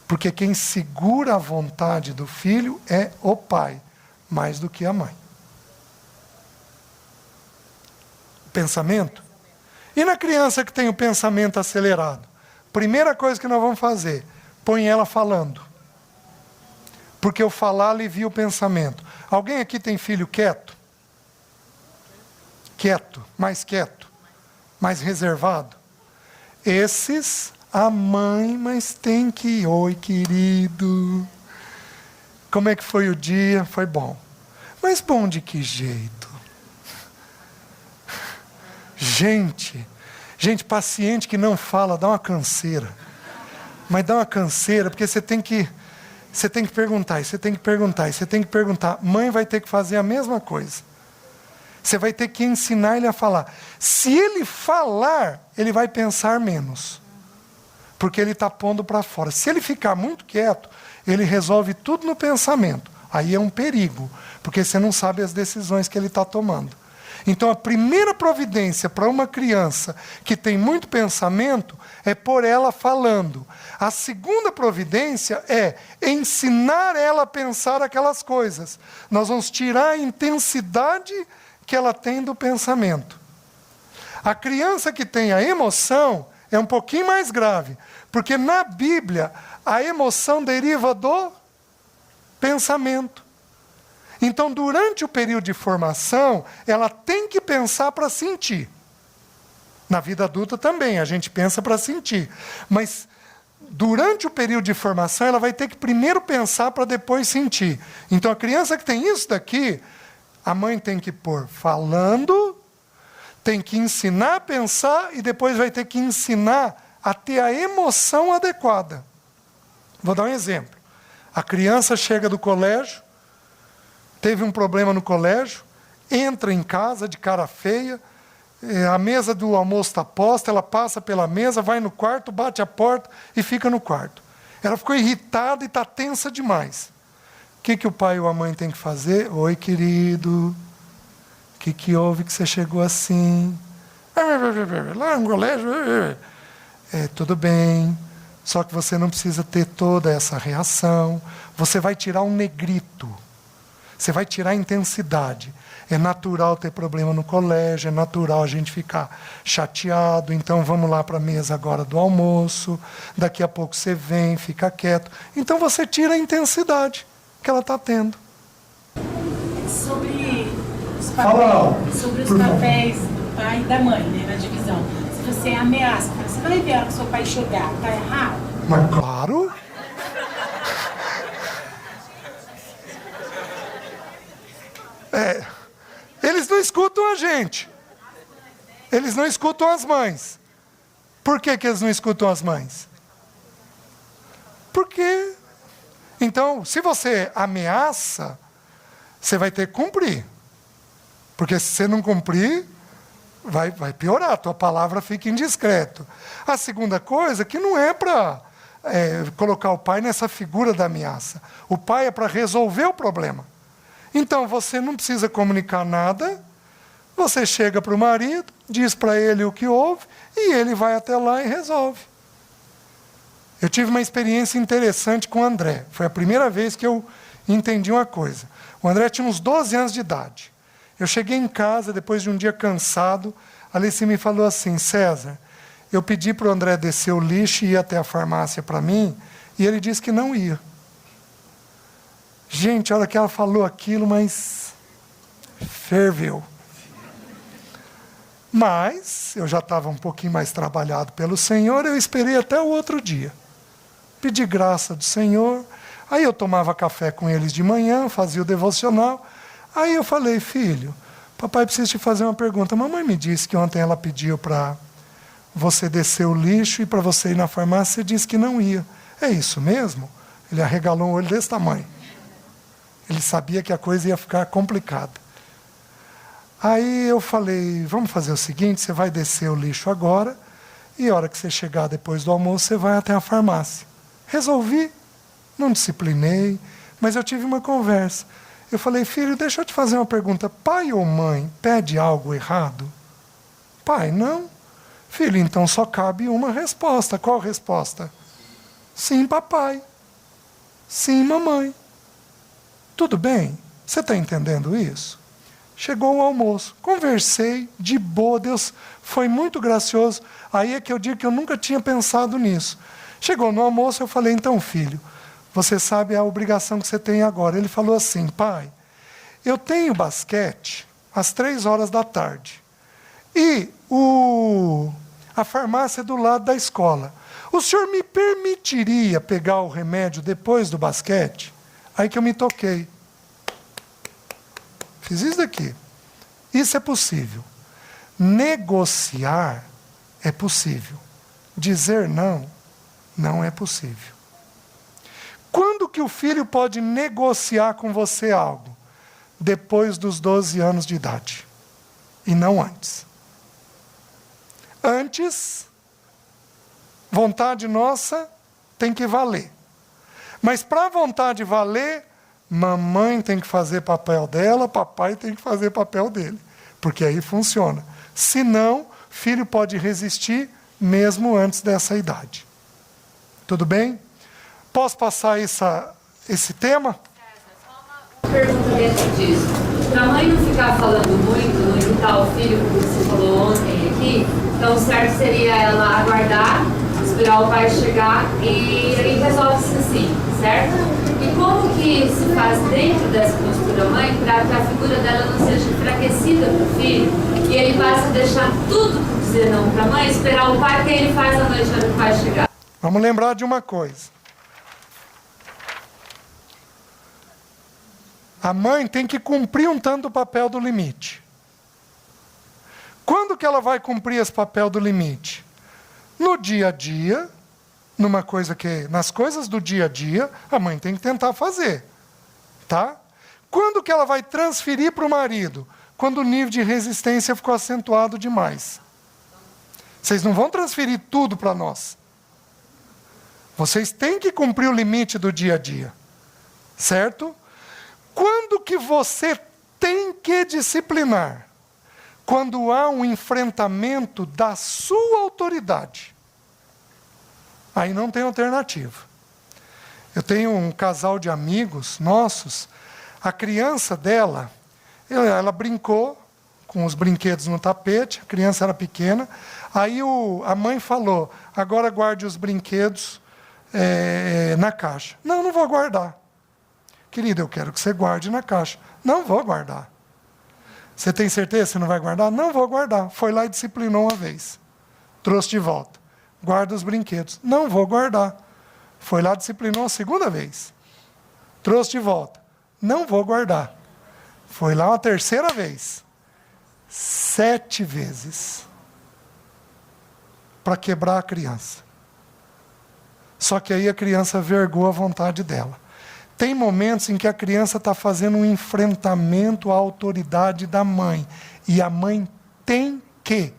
Porque quem segura a vontade do filho é o pai, mais do que a mãe. Pensamento. E na criança que tem o pensamento acelerado? Primeira coisa que nós vamos fazer, põe ela falando. Porque o falar alivia o pensamento. Alguém aqui tem filho quieto? Quieto, mais reservado? Esses, a mãe, mas tem que... Oi, querido. Como é que foi o dia? Foi bom. Mas bom de que jeito? Gente, paciente que não fala, dá uma canseira. Mas dá uma canseira, porque você tem que perguntar, e você tem que perguntar, e você tem que perguntar. Mãe vai ter que fazer a mesma coisa. Você vai ter que ensinar ele a falar. Se ele falar, ele vai pensar menos. Porque ele está pondo para fora. Se ele ficar muito quieto, ele resolve tudo no pensamento. Aí é um perigo, porque você não sabe as decisões que ele está tomando. Então a primeira providência para uma criança que tem muito pensamento é pôr ela falando. A segunda providência é ensinar ela a pensar aquelas coisas. Nós vamos tirar a intensidade que ela tem do pensamento. A criança que tem a emoção é um pouquinho mais grave, porque na Bíblia a emoção deriva do pensamento. Então, durante o período de formação, ela tem que pensar para sentir. Na vida adulta também, a gente pensa para sentir. Mas, durante o período de formação, ela vai ter que primeiro pensar para depois sentir. Então, a criança que tem isso daqui, a mãe tem que pôr falando, tem que ensinar a pensar e depois vai ter que ensinar a ter a emoção adequada. Vou dar um exemplo. A criança chega do colégio, teve um problema no colégio, entra em casa de cara feia, a mesa do almoço está posta, ela passa pela mesa, vai no quarto, bate a porta e fica no quarto. Ela ficou irritada e está tensa demais. O que o pai ou a mãe tem que fazer? Oi, querido, o que houve que você chegou assim? Lá no colégio, tudo bem, só que você não precisa ter toda essa reação, você vai tirar um negrito. Você vai tirar a intensidade. É natural ter problema no colégio, é natural a gente ficar chateado, então vamos lá para a mesa agora do almoço, daqui a pouco você vem, fica quieto. Então você tira a intensidade que ela está tendo. Sobre os papéis do pai e da mãe, né, na divisão. Se você ameaça, você vai ver a hora que seu pai chegar, tá errado? Mas claro... Eles não escutam a gente. Eles não escutam as mães. Por que eles não escutam as mães? Porque... Então, se você ameaça, você vai ter que cumprir. Porque se você não cumprir, vai piorar. A tua palavra fica indiscreto. A segunda coisa, que não é para colocar o pai nessa figura da ameaça. O pai é para resolver o problema. Então, você não precisa comunicar nada, você chega para o marido, diz para ele o que houve, e ele vai até lá e resolve. Eu tive uma experiência interessante com o André. Foi a primeira vez que eu entendi uma coisa. O André tinha uns 12 anos de idade. Eu cheguei em casa, depois de um dia cansado, a Alice me falou assim, César, eu pedi para o André descer o lixo e ir até a farmácia para mim, e ele disse que não ia. Gente, a hora que ela falou aquilo, mas ferveu. Mas eu já estava um pouquinho mais trabalhado pelo Senhor, eu esperei até o outro dia. Pedi graça do Senhor, aí eu tomava café com eles de manhã, fazia o devocional. Aí eu falei, filho, papai precisa te fazer uma pergunta. Mamãe me disse que ontem ela pediu para você descer o lixo e para você ir na farmácia, você disse que não ia. É isso mesmo? Ele arregalou um olho desse tamanho. Ele sabia que a coisa ia ficar complicada. Aí eu falei, vamos fazer o seguinte, você vai descer o lixo agora, e a hora que você chegar depois do almoço, você vai até a farmácia. Resolvi, não disciplinei, Mas eu tive uma conversa. Eu falei, filho, deixa eu te fazer uma pergunta. Pai ou mãe pede algo errado? Pai, não. Filho, então só cabe uma resposta. Qual resposta? Sim, papai. Sim, mamãe. Tudo bem? Você está entendendo isso? Chegou o almoço. Conversei de boa. Deus foi muito gracioso. Aí é que eu digo que eu nunca tinha pensado nisso. Chegou no almoço, eu falei, então, filho, você sabe a obrigação que você tem agora. Ele falou assim, pai, eu tenho basquete às 3 horas da tarde. E a farmácia é do lado da escola. O senhor me permitiria pegar o remédio depois do basquete? Aí que eu me toquei. Fiz isso daqui. Isso é possível. Negociar é possível. Dizer não, não é possível. Quando que o filho pode negociar com você algo? Depois dos 12 anos de idade. E não antes. Antes, vontade nossa tem que valer. Mas para a vontade valer, mamãe tem que fazer papel dela, papai tem que fazer papel dele. Porque aí funciona. Senão, filho pode resistir mesmo antes dessa idade. Tudo bem? Posso passar esse tema? Uma pergunta dentro disso. Para a mãe não ficar falando muito, não irritar o filho, como você falou ontem aqui, então o certo seria ela aguardar, esperar o pai chegar e aí resolve-se assim, certo? E como que se faz dentro dessa postura mãe para que a figura dela não seja enfraquecida para o filho e ele passa a deixar tudo por dizer não para a mãe, esperar o pai, que aí ele faz a noite na hora que o pai chegar? Vamos lembrar de uma coisa. A mãe tem que cumprir um tanto o papel do limite. Quando que ela vai cumprir esse papel do limite? No dia a dia, nas coisas do dia a dia, a mãe tem que tentar fazer. Tá? Quando que ela vai transferir para o marido? Quando o nível de resistência ficou acentuado demais. Vocês não vão transferir tudo para nós. Vocês têm que cumprir o limite do dia a dia. Certo? Quando que você tem que disciplinar? Quando há um enfrentamento da sua autoridade. Aí não tem alternativa. Eu tenho um casal de amigos nossos, a criança dela, ela brincou com os brinquedos no tapete, a criança era pequena, aí a mãe falou, agora guarde os brinquedos na caixa. Não vou guardar. Querida, eu quero que você guarde na caixa. Não vou guardar. Você tem certeza que você não vai guardar? Não vou guardar. Foi lá e disciplinou uma vez. Trouxe de volta. Guarda os brinquedos. Não vou guardar. Foi lá e disciplinou a segunda vez. Trouxe de volta. Não vou guardar. Foi lá uma terceira vez. 7 vezes. Para quebrar a criança. Só que aí a criança vergou a vontade dela. Tem momentos em que a criança está fazendo um enfrentamento à autoridade da mãe. E a mãe tem que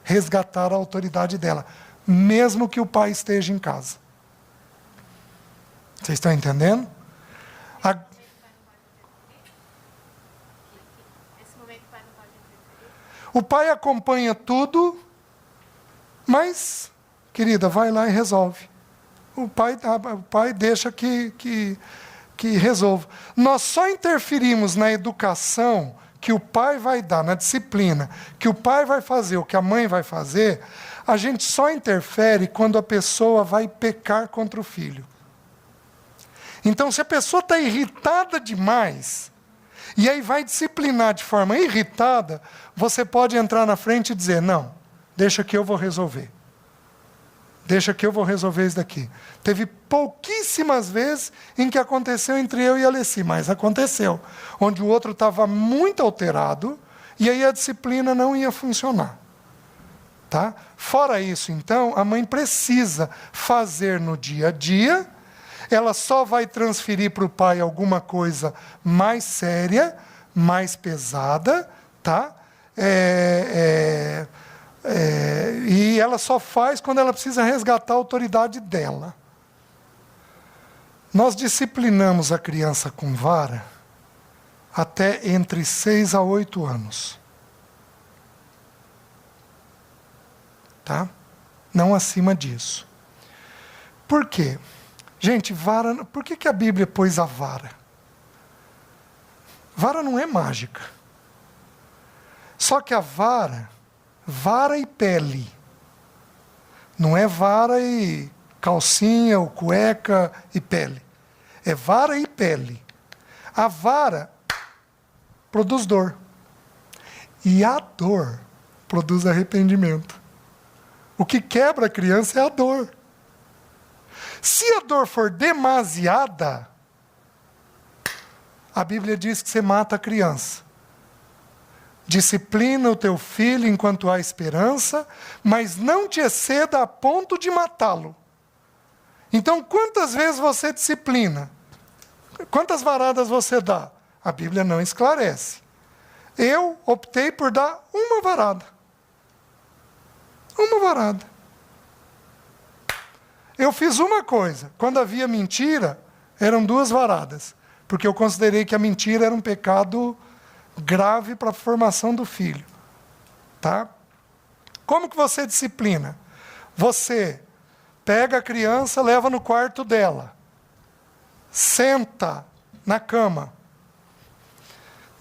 resgatar a autoridade dela, mesmo que o pai esteja em casa. Vocês estão entendendo? O pai acompanha tudo, mas, querida, vai lá e resolve. O pai deixa que resolva. Nós só interferimos na educação que o pai vai dar, na disciplina, que o pai vai fazer, o que a mãe vai fazer, a gente só interfere quando a pessoa vai pecar contra o filho. Então, se a pessoa está irritada demais, e aí vai disciplinar de forma irritada, você pode entrar na frente e dizer, não, deixa que eu vou resolver. Deixa que eu vou resolver isso daqui. Teve pouquíssimas vezes em que aconteceu entre eu e a Alessi, mas aconteceu. Onde o outro estava muito alterado e aí a disciplina não ia funcionar. Tá? Fora isso, então, a mãe precisa fazer no dia a dia. Ela só vai transferir para o pai alguma coisa mais séria, mais pesada, tá? E ela só faz quando ela precisa resgatar a autoridade dela. Nós disciplinamos a criança com vara até entre 6 a 8 anos. Tá? Não acima disso. Por quê? Gente, vara, por que a Bíblia pôs a vara? Vara não é mágica. Só que a vara e pele. Não é vara e calcinha ou cueca e pele. É vara e pele. A vara produz dor. E a dor produz arrependimento. O que quebra a criança é a dor. Se a dor for demasiada, a Bíblia diz que você mata a criança. Disciplina o teu filho enquanto há esperança, mas não te exceda a ponto de matá-lo. Então, quantas vezes você disciplina? Quantas varadas você dá? A Bíblia não esclarece. Eu optei por dar uma varada. Uma varada. Eu fiz uma coisa. Quando havia mentira, eram 2 varadas. Porque eu considerei que a mentira era um pecado grave para a formação do filho. Tá? Como que você disciplina? Você pega a criança, leva no quarto dela. Senta na cama.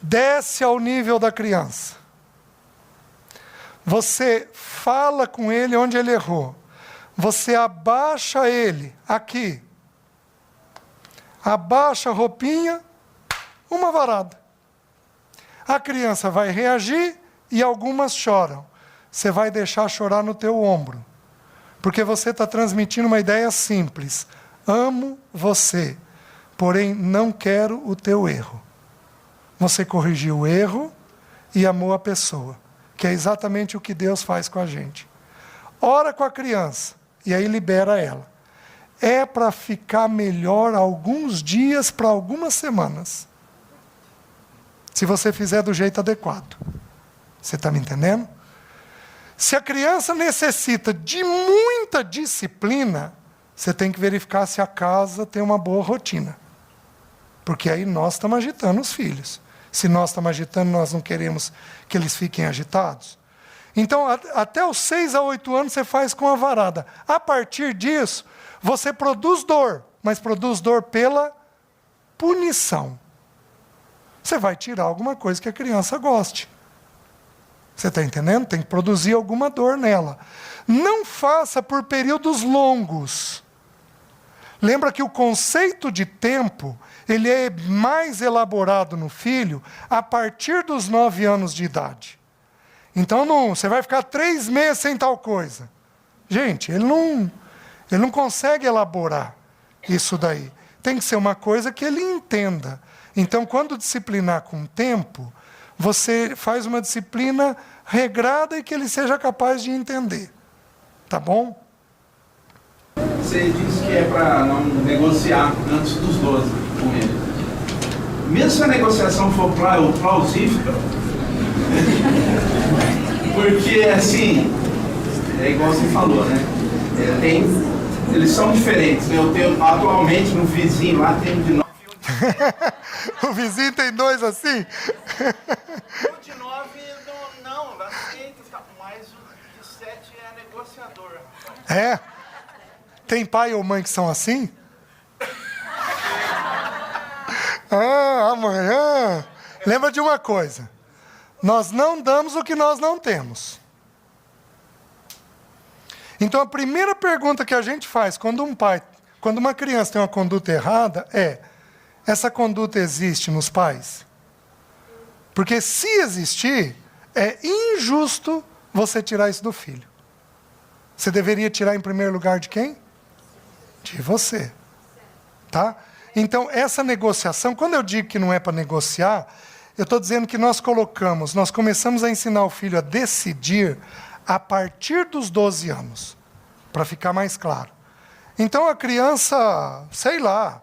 Desce ao nível da criança. Você fala com ele onde ele errou. Você abaixa ele aqui. Abaixa a roupinha, uma varada. A criança vai reagir e algumas choram. Você vai deixar chorar no teu ombro. Porque você está transmitindo uma ideia simples. Amo você, porém não quero o teu erro. Você corrigiu o erro e amou a pessoa. Que é exatamente o que Deus faz com a gente. Ora com a criança e aí libera ela. É para ficar melhor alguns dias para algumas semanas. Se você fizer do jeito adequado. Você está me entendendo? Se a criança necessita de muita disciplina, você tem que verificar se a casa tem uma boa rotina. Porque aí nós estamos agitando os filhos. Se nós estamos agitando, nós não queremos que eles fiquem agitados. Então, até os 6 a 8 anos você faz com a varada. A partir disso, você produz dor, mas produz dor pela punição. Você vai tirar alguma coisa que a criança goste. Você está entendendo? Tem que produzir alguma dor nela. Não faça por períodos longos. Lembra que o conceito de tempo, ele é mais elaborado no filho a partir dos 9 anos de idade. Então, você vai ficar 3 meses sem tal coisa. Gente, ele não consegue elaborar isso daí. Tem que ser uma coisa que ele entenda. Então, quando disciplinar com tempo, você faz uma disciplina regrada e que ele seja capaz de entender. Tá bom? Você disse que é para não negociar antes dos 12 com ele. Mesmo se a negociação for plausível, porque assim, é igual você falou, né? Eles são diferentes, né? Eu tenho atualmente no vizinho lá, tem um de 9 e um de... O vizinho tem 2 assim? O de 9 não aceita, mas o de 7 é negociador. É? Tem pai ou mãe que são assim? Amanhã. Lembra de uma coisa. Nós não damos o que nós não temos. Então a primeira pergunta que a gente faz quando uma criança tem uma conduta errada é: essa conduta existe nos pais? Porque se existir, é injusto você tirar isso do filho. Você deveria tirar em primeiro lugar de quem? De você. Tá? Então, essa negociação, quando eu digo que não é para negociar, eu estou dizendo que nós começamos a ensinar o filho a decidir a partir dos 12 anos, para ficar mais claro. Então, a criança, sei lá,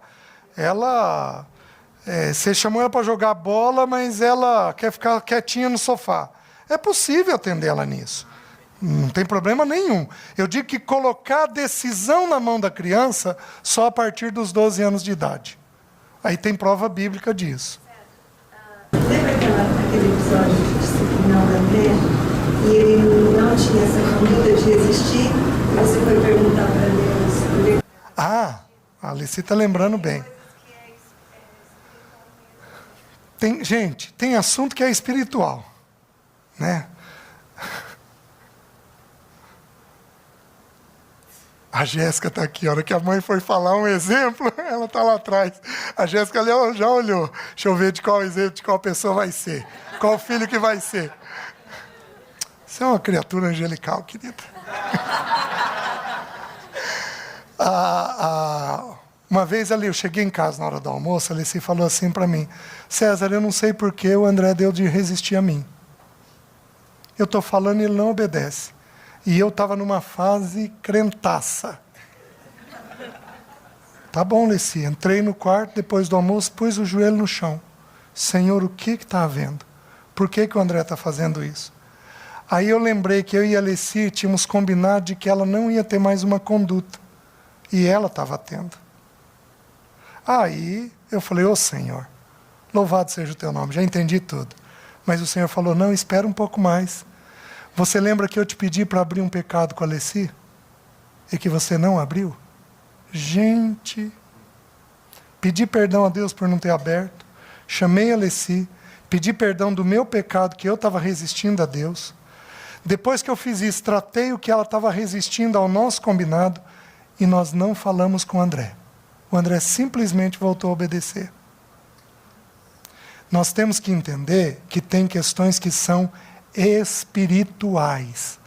você chamou ela para jogar bola, mas ela quer ficar quietinha no sofá. É possível atender ela nisso. Não tem problema nenhum. Eu digo que colocar a decisão na mão da criança só a partir dos 12 anos de idade. Aí tem prova bíblica disso. Lembra aquele episódio de disciplinar o André? E ele não tinha essa conduta de resistir? E você foi perguntar para Deus. Ah, a Alice está lembrando bem. Gente, tem assunto que é espiritual, né? A Jéssica está aqui, a hora que a mãe foi falar um exemplo, ela está lá atrás. A Jéssica já olhou. Deixa eu ver de qual exemplo, de qual pessoa vai ser. Qual filho que vai ser. Você é uma criatura angelical, querida. Uma vez ali, eu cheguei em casa na hora do almoço, a Alice falou assim para mim: César, eu não sei por que o André deu de resistir a mim. Eu estou falando e ele não obedece. E eu estava numa fase crentaça. Tá bom, Alice, entrei no quarto depois do almoço, pus o joelho no chão. Senhor, o que está havendo? Por que o André está fazendo isso? Aí eu lembrei que eu e a Alice tínhamos combinado de que ela não ia ter mais uma conduta. E ela estava tendo. Aí eu falei: ô Senhor, louvado seja o teu nome, já entendi tudo. Mas o Senhor falou: não, espera um pouco mais. Você lembra que eu te pedi para abrir um pecado com a Alessi? E que você não abriu? Gente, pedi perdão a Deus por não ter aberto. Chamei a Alessi, pedi perdão do meu pecado que eu estava resistindo a Deus. Depois que eu fiz isso, tratei o que ela estava resistindo ao nosso combinado e nós não falamos com o André. O André simplesmente voltou a obedecer. Nós temos que entender que tem questões que são espirituais.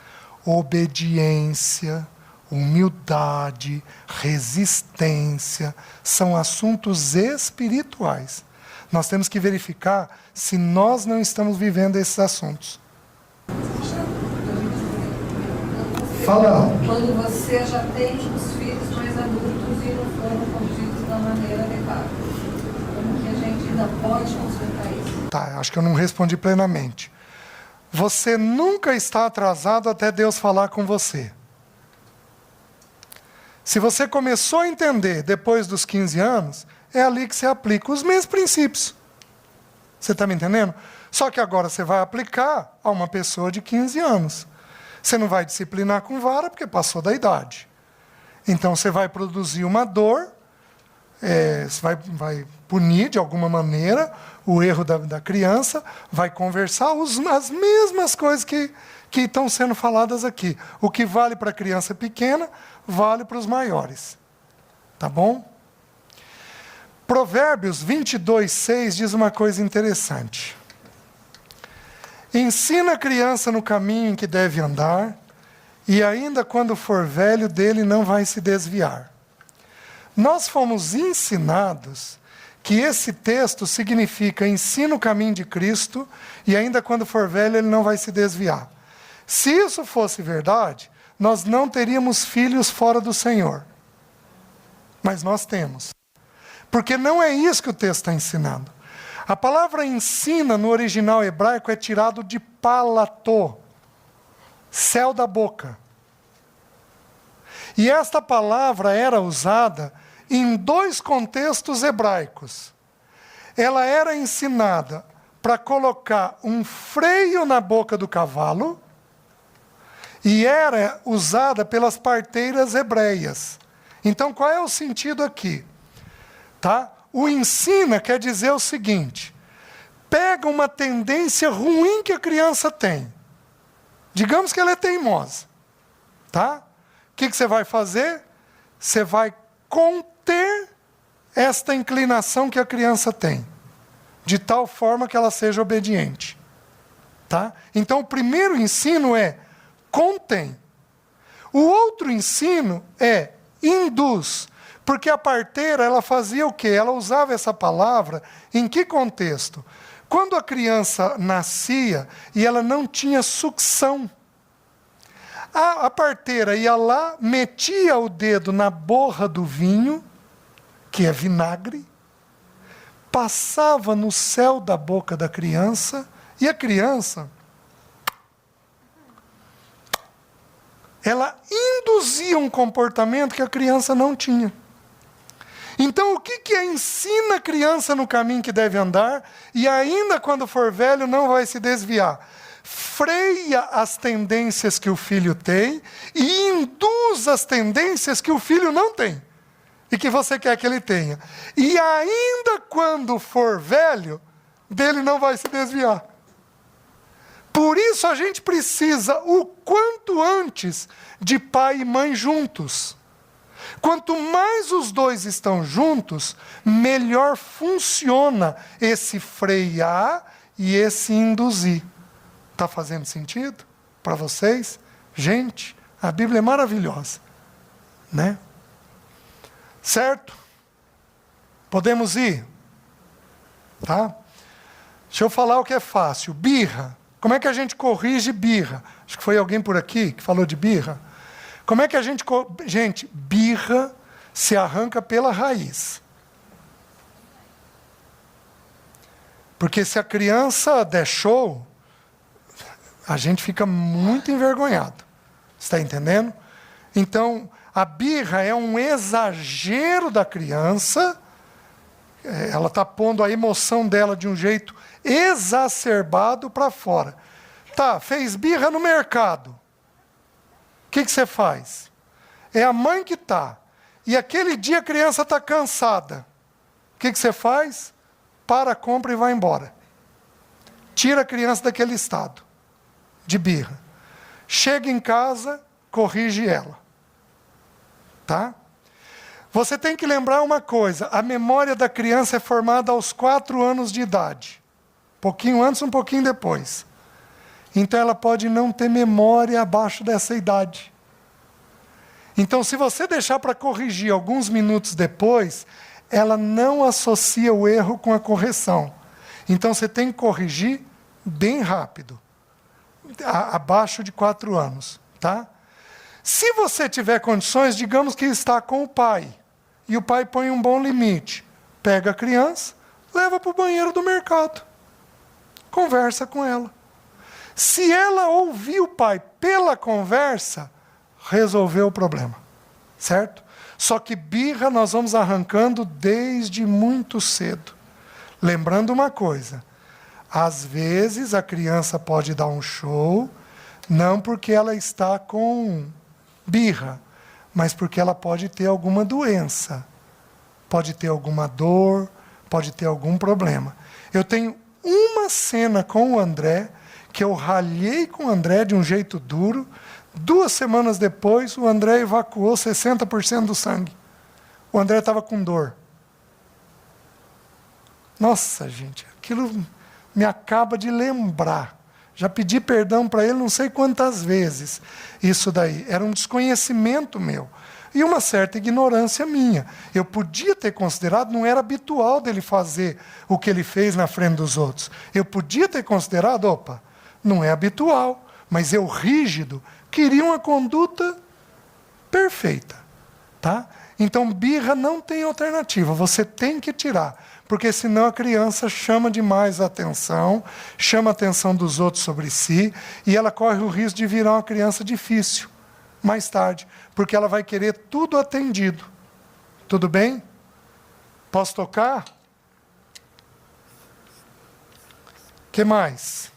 Obediência, humildade, resistência, são assuntos espirituais. Nós temos que verificar se nós não estamos vivendo esses assuntos. Fala. Quando você já tem os filhos mais adultos e não foram conduzidos da maneira adequada, como que a gente ainda pode consertar isso? Tá, acho que eu não respondi plenamente. Você nunca está atrasado até Deus falar com você. Se você começou a entender depois dos 15 anos, é ali que você aplica os mesmos princípios. Você está me entendendo? Só que agora você vai aplicar a uma pessoa de 15 anos. Você não vai disciplinar com vara porque passou da idade. Então você vai produzir uma dor, você vai punir de alguma maneira o erro da criança, vai conversar as mesmas coisas que estão sendo faladas aqui. O que vale para a criança pequena, vale para os maiores. Tá bom? Provérbios 22:6 diz uma coisa interessante. Ensina a criança no caminho em que deve andar, e ainda quando for velho dele não vai se desviar. Nós fomos ensinados que esse texto significa ensina o caminho de Cristo, e ainda quando for velho ele não vai se desviar. Se isso fosse verdade, nós não teríamos filhos fora do Senhor. Mas nós temos. Porque não é isso que o texto está ensinando. A palavra ensina no original hebraico é tirado de palatô, céu da boca. E esta palavra era usada em dois contextos hebraicos. Ela era ensinada para colocar um freio na boca do cavalo e era usada pelas parteiras hebreias. Então, qual é o sentido aqui? Tá? O ensina quer dizer o seguinte: pega uma tendência ruim que a criança tem. Digamos que ela é teimosa. Tá? O que você vai fazer? Você vai conter esta inclinação que a criança tem, de tal forma que ela seja obediente. Tá? Então, o primeiro ensino é contém. O outro ensino é induz. Porque a parteira, ela fazia o quê? Ela usava essa palavra em que contexto? Quando a criança nascia e ela não tinha sucção, a parteira ia lá, metia o dedo na borra do vinho, que é vinagre, passava no céu da boca da criança, e a criança ela induzia um comportamento que a criança não tinha. Então, o que ensina a criança no caminho que deve andar, e ainda quando for velho não vai se desviar? Freia as tendências que o filho tem e induz as tendências que o filho não tem, e que você quer que ele tenha. E ainda quando for velho, dele não vai se desviar. Por isso a gente precisa, o quanto antes, de pai e mãe juntos. Quanto mais os dois estão juntos, melhor funciona esse frear e esse induzir. Está fazendo sentido para vocês? Gente, a Bíblia é maravilhosa, né? Certo? Podemos ir? Tá? Deixa eu falar o que é fácil. Birra. Como é que a gente corrige birra? Acho que foi alguém por aqui que falou de birra. Como é que a gente... Gente, birra se arranca pela raiz. Porque se a criança der show, a gente fica muito envergonhado. Está entendendo? Então, a birra é um exagero da criança. Ela está pondo a emoção dela de um jeito exacerbado para fora. Tá, fez birra no mercado. O que você faz? É a mãe que está. E aquele dia a criança está cansada. O que você faz? Para a compra e vai embora. Tira a criança daquele estado de birra. Chega em casa, corrige ela. Tá? Você tem que lembrar uma coisa. A memória da criança é formada aos 4 anos de idade. Um pouquinho antes, um pouquinho depois. Então ela pode não ter memória abaixo dessa idade. Então, se você deixar para corrigir alguns minutos depois, ela não associa o erro com a correção. Então você tem que corrigir bem rápido. Abaixo de 4 anos. Tá? Se você tiver condições, digamos que está com o pai, e o pai põe um bom limite. Pega a criança, leva para o banheiro do mercado. Conversa com ela. Se ela ouvir o pai pela conversa, resolveu o problema. Certo? Só que birra nós vamos arrancando desde muito cedo. Lembrando uma coisa, às vezes a criança pode dar um show, não porque ela está com birra, mas porque ela pode ter alguma doença, pode ter alguma dor, pode ter algum problema. Eu tenho uma cena com o André, que eu ralhei com o André de um jeito duro. 2 semanas depois, o André evacuou 60% do sangue. O André estava com dor. Nossa, gente, aquilo me acaba de lembrar. Já pedi perdão para ele não sei quantas vezes. Isso daí era um desconhecimento meu. E uma certa ignorância minha. Eu podia ter considerado, não era habitual dele fazer o que ele fez na frente dos outros. Eu podia ter considerado, opa, não é habitual, mas eu, rígido, queria uma conduta perfeita. Tá? Então, birra não tem alternativa, você tem que tirar, porque senão a criança chama demais a atenção, chama a atenção dos outros sobre si, e ela corre o risco de virar uma criança difícil, mais tarde, porque ela vai querer tudo atendido. Tudo bem? Posso tocar? O que mais?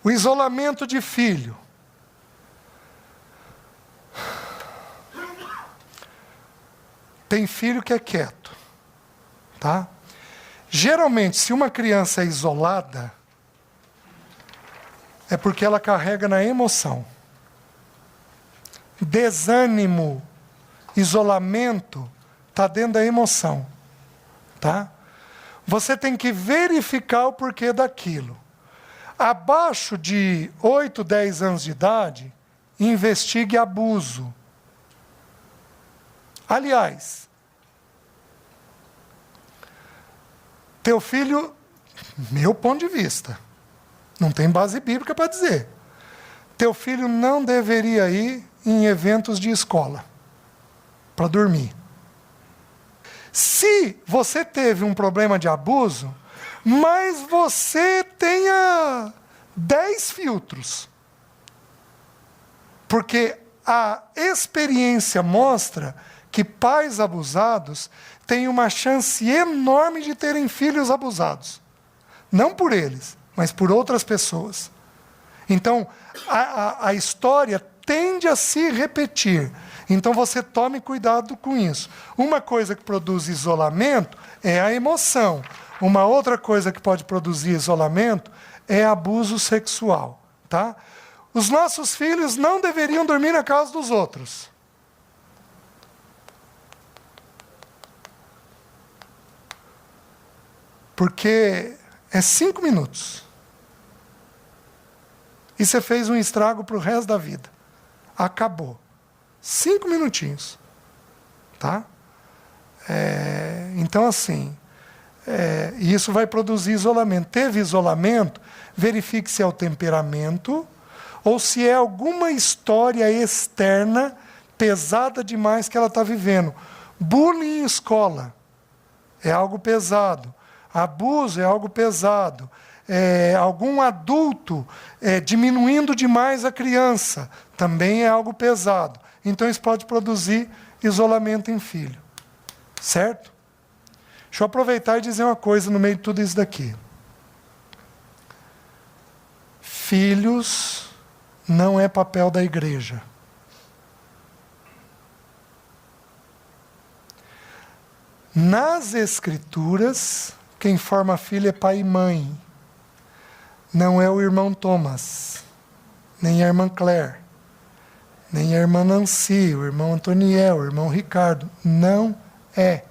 O isolamento de filho. Tem filho que é quieto, tá? Geralmente, se uma criança é isolada, é porque ela carrega na emoção. Desânimo, isolamento, está dentro da emoção, tá? Você tem que verificar o porquê daquilo. Abaixo de 8, 10 anos de idade, investigue abuso. Aliás, teu filho, meu ponto de vista, não tem base bíblica para dizer, teu filho não deveria ir em eventos de escola para dormir. Se você teve um problema de abuso, mas você tenha 10 filtros. Porque a experiência mostra que pais abusados têm uma chance enorme de terem filhos abusados. Não por eles, mas por outras pessoas. Então, a história tende a se repetir. Então, você tome cuidado com isso. Uma coisa que produz isolamento é a emoção. Uma outra coisa que pode produzir isolamento é abuso sexual. Tá? Os nossos filhos não deveriam dormir na casa dos outros. Porque é 5 minutos. E você fez um estrago para o resto da vida. Acabou. 5 minutinhos. Tá? Então, assim, isso vai produzir isolamento. Teve isolamento, verifique se é o temperamento ou se é alguma história externa pesada demais que ela está vivendo. Bullying em escola é algo pesado. Abuso é algo pesado. Algum adulto diminuindo demais a criança também é algo pesado. Então isso pode produzir isolamento em filho. Certo? Deixa eu aproveitar e dizer uma coisa no meio de tudo isso daqui. Filhos não é papel da igreja. Nas Escrituras, quem forma filho é pai e mãe. Não é o irmão Thomas, nem a irmã Claire, nem a irmã Nancy, o irmão Antoniel, o irmão Ricardo. Não é.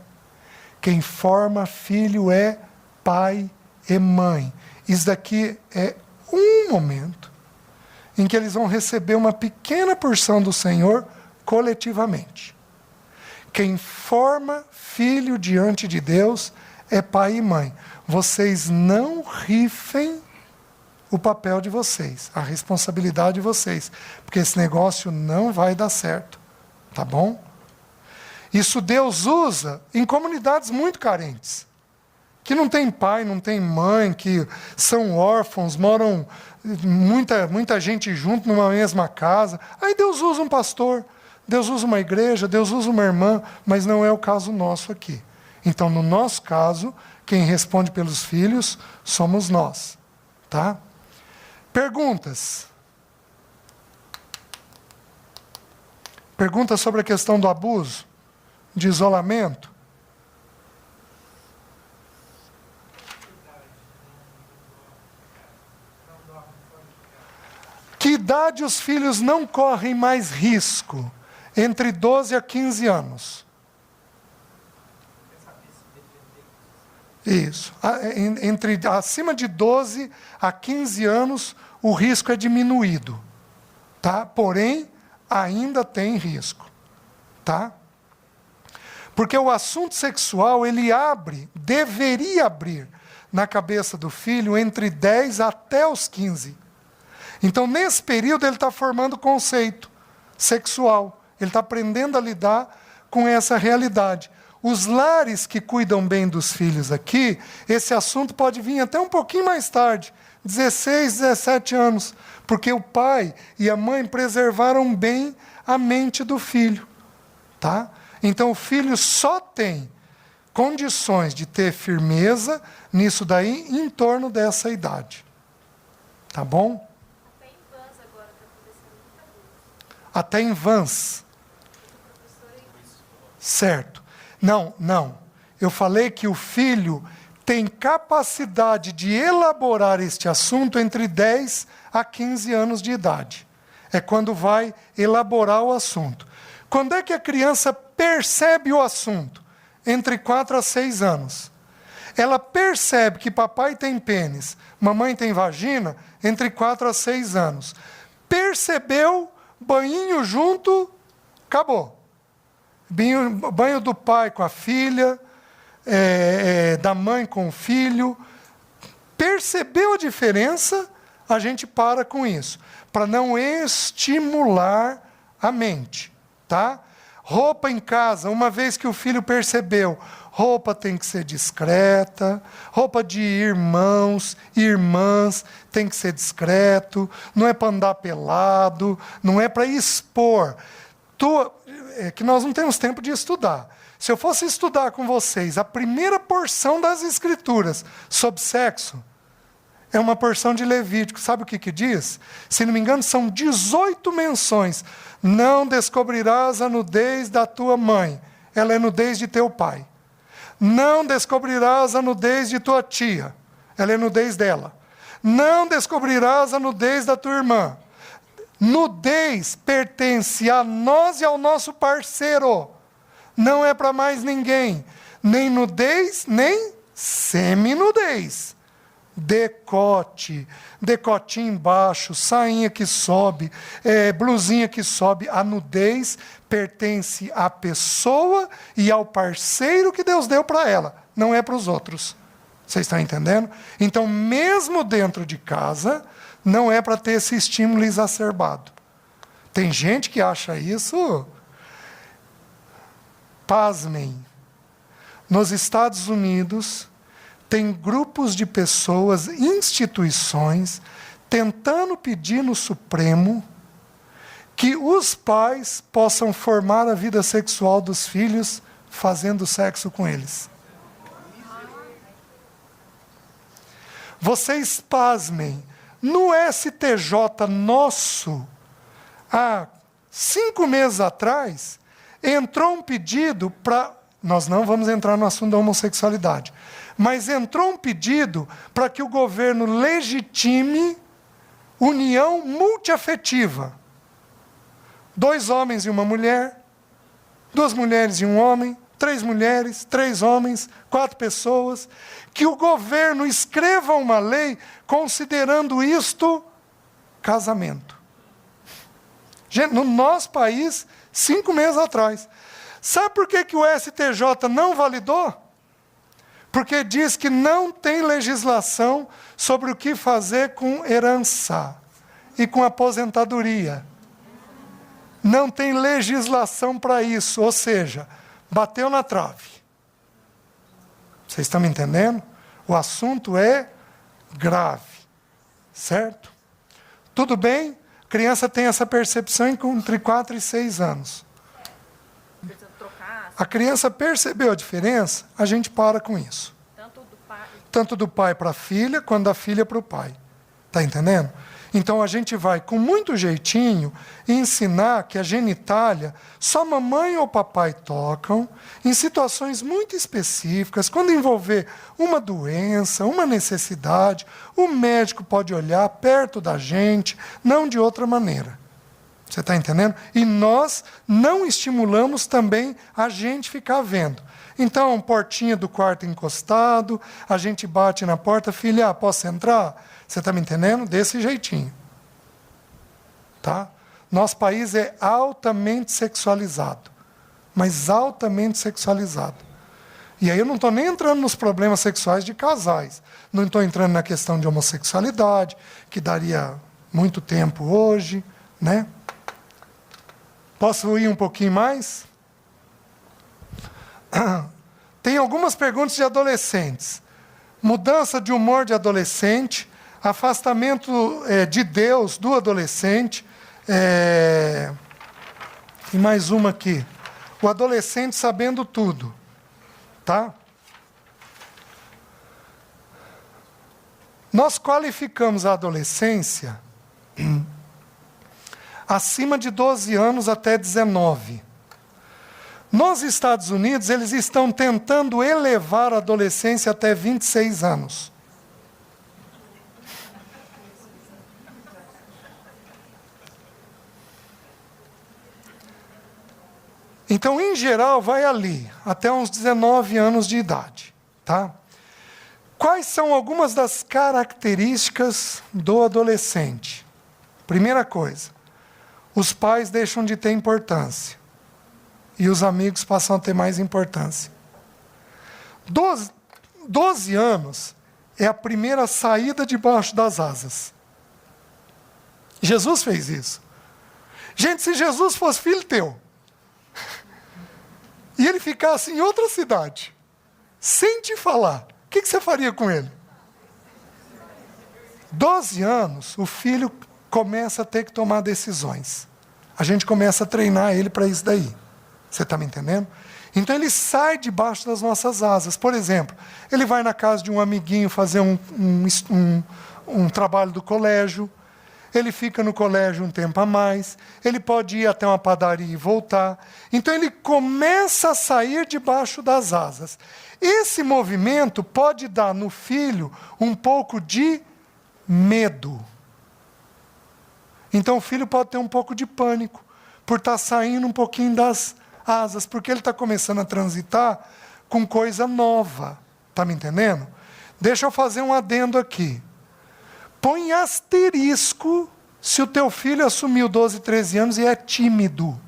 Quem forma filho é pai e mãe. Isso daqui é um momento em que eles vão receber uma pequena porção do Senhor coletivamente. Quem forma filho diante de Deus é pai e mãe. Vocês não rifem o papel de vocês, a responsabilidade de vocês, porque esse negócio não vai dar certo. Tá bom? Isso Deus usa em comunidades muito carentes, que não tem pai, não tem mãe, que são órfãos, moram muita gente junto numa mesma casa. Aí Deus usa um pastor, Deus usa uma igreja, Deus usa uma irmã, mas não é o caso nosso aqui. Então, no nosso caso, quem responde pelos filhos somos nós. Tá? Perguntas? Perguntas sobre a questão do abuso, de isolamento? Que idade os filhos não correm mais risco? Entre 12 a 15 anos. Isso. Acima de 12 a 15 anos, o risco é diminuído. Tá? Porém, ainda tem risco. Tá? Porque o assunto sexual, ele deveria abrir na cabeça do filho entre 10 até os 15. Então, nesse período, ele está formando conceito sexual. Ele está aprendendo a lidar com essa realidade. Os lares que cuidam bem dos filhos aqui, esse assunto pode vir até um pouquinho mais tarde, 16, 17 anos, porque o pai e a mãe preservaram bem a mente do filho. Tá? Então, o filho só tem condições de ter firmeza nisso daí em torno dessa idade. Tá bom? Até em vans. Certo. Não. Eu falei que o filho tem capacidade de elaborar este assunto entre 10 a 15 anos de idade. É quando vai elaborar o assunto. Quando é que a criança percebe o assunto? Entre 4 a 6 anos. Ela percebe que papai tem pênis, mamãe tem vagina, entre 4 a 6 anos. Percebeu, banhinho junto, acabou. Banho do pai com a filha, da mãe com o filho. Percebeu a diferença, a gente para com isso. Para não estimular a mente. Tá? Roupa em casa, uma vez que o filho percebeu, roupa tem que ser discreta, roupa de irmãos e irmãs tem que ser discreto, não é para andar pelado, não é para expor. É que nós não temos tempo de estudar. Se eu fosse estudar com vocês a primeira porção das Escrituras sobre sexo, é uma porção de Levítico. Sabe o que diz? Se não me engano, são 18 menções. Não descobrirás a nudez da tua mãe. Ela é nudez de teu pai. Não descobrirás a nudez de tua tia. Ela é nudez dela. Não descobrirás a nudez da tua irmã. Nudez pertence a nós e ao nosso parceiro. Não é para mais ninguém. Nem nudez, nem seminudez. Decote, decotinho embaixo, sainha que sobe, blusinha que sobe. A nudez pertence à pessoa e ao parceiro que Deus deu para ela, não é para os outros. Vocês estão entendendo? Então, mesmo dentro de casa, não é para ter esse estímulo exacerbado. Tem gente que acha isso. Pasmem. Nos Estados Unidos, tem grupos de pessoas, instituições, tentando pedir no Supremo que os pais possam formar a vida sexual dos filhos fazendo sexo com eles. Vocês pasmem, no STJ nosso, há 5 meses atrás, entrou um pedido para... Nós não vamos entrar no assunto da homossexualidade, mas entrou um pedido para que o governo legitime união multiafetiva. 2 homens e uma mulher, 2 mulheres e um homem, 3 mulheres, 3 homens, 4 pessoas, que o governo escreva uma lei considerando isto casamento. Gente, no nosso país, 5 meses atrás. Sabe por que o STJ não validou? Porque diz que não tem legislação sobre o que fazer com herança e com aposentadoria. Não tem legislação para isso, ou seja, bateu na trave. Vocês estão me entendendo? O assunto é grave, certo? Tudo bem? A criança tem essa percepção entre 4 e 6 anos. A criança percebeu a diferença, a gente para com isso. Tanto do pai para a filha, quanto da filha para o pai. Está entendendo? Então a gente vai, com muito jeitinho, ensinar que a genitália só mamãe ou papai tocam, em situações muito específicas, quando envolver uma doença, uma necessidade, o médico pode olhar perto da gente, não de outra maneira. Você está entendendo? E nós não estimulamos também a gente ficar vendo. Então, portinha do quarto encostado, a gente bate na porta, filha, posso entrar? Você está me entendendo? Desse jeitinho. Tá? Nosso país é altamente sexualizado. Mas altamente sexualizado. E aí eu não estou nem entrando nos problemas sexuais de casais. Não estou entrando na questão de homossexualidade, que daria muito tempo hoje, né? Posso ir um pouquinho mais? Tem algumas perguntas de adolescentes. Mudança de humor de adolescente, afastamento de Deus do adolescente. E mais uma aqui. O adolescente sabendo tudo. Tá? Nós qualificamos a adolescência acima de 12 anos até 19. Nos Estados Unidos, eles estão tentando elevar a adolescência até 26 anos. Então, em geral, vai ali, até uns 19 anos de idade. Tá? Quais são algumas das características do adolescente? Primeira coisa, os pais deixam de ter importância. E os amigos passam a ter mais importância. 12 anos é a primeira saída debaixo das asas. Jesus fez isso. Gente, se Jesus fosse filho teu, e ele ficasse em outra cidade, sem te falar, o que você faria com ele? 12 anos, o filho começa a ter que tomar decisões. A gente começa a treinar ele para isso daí. Você está me entendendo? Então ele sai debaixo das nossas asas. Por exemplo, ele vai na casa de um amiguinho fazer um trabalho do colégio. Ele fica no colégio um tempo a mais. Ele pode ir até uma padaria e voltar. Então ele começa a sair debaixo das asas. Esse movimento pode dar no filho um pouco de medo. Então o filho pode ter um pouco de pânico por estar saindo um pouquinho das asas, porque ele está começando a transitar com coisa nova. Está me entendendo? Deixa eu fazer um adendo aqui. Põe asterisco se o teu filho assumiu 12, 13 anos e é tímido.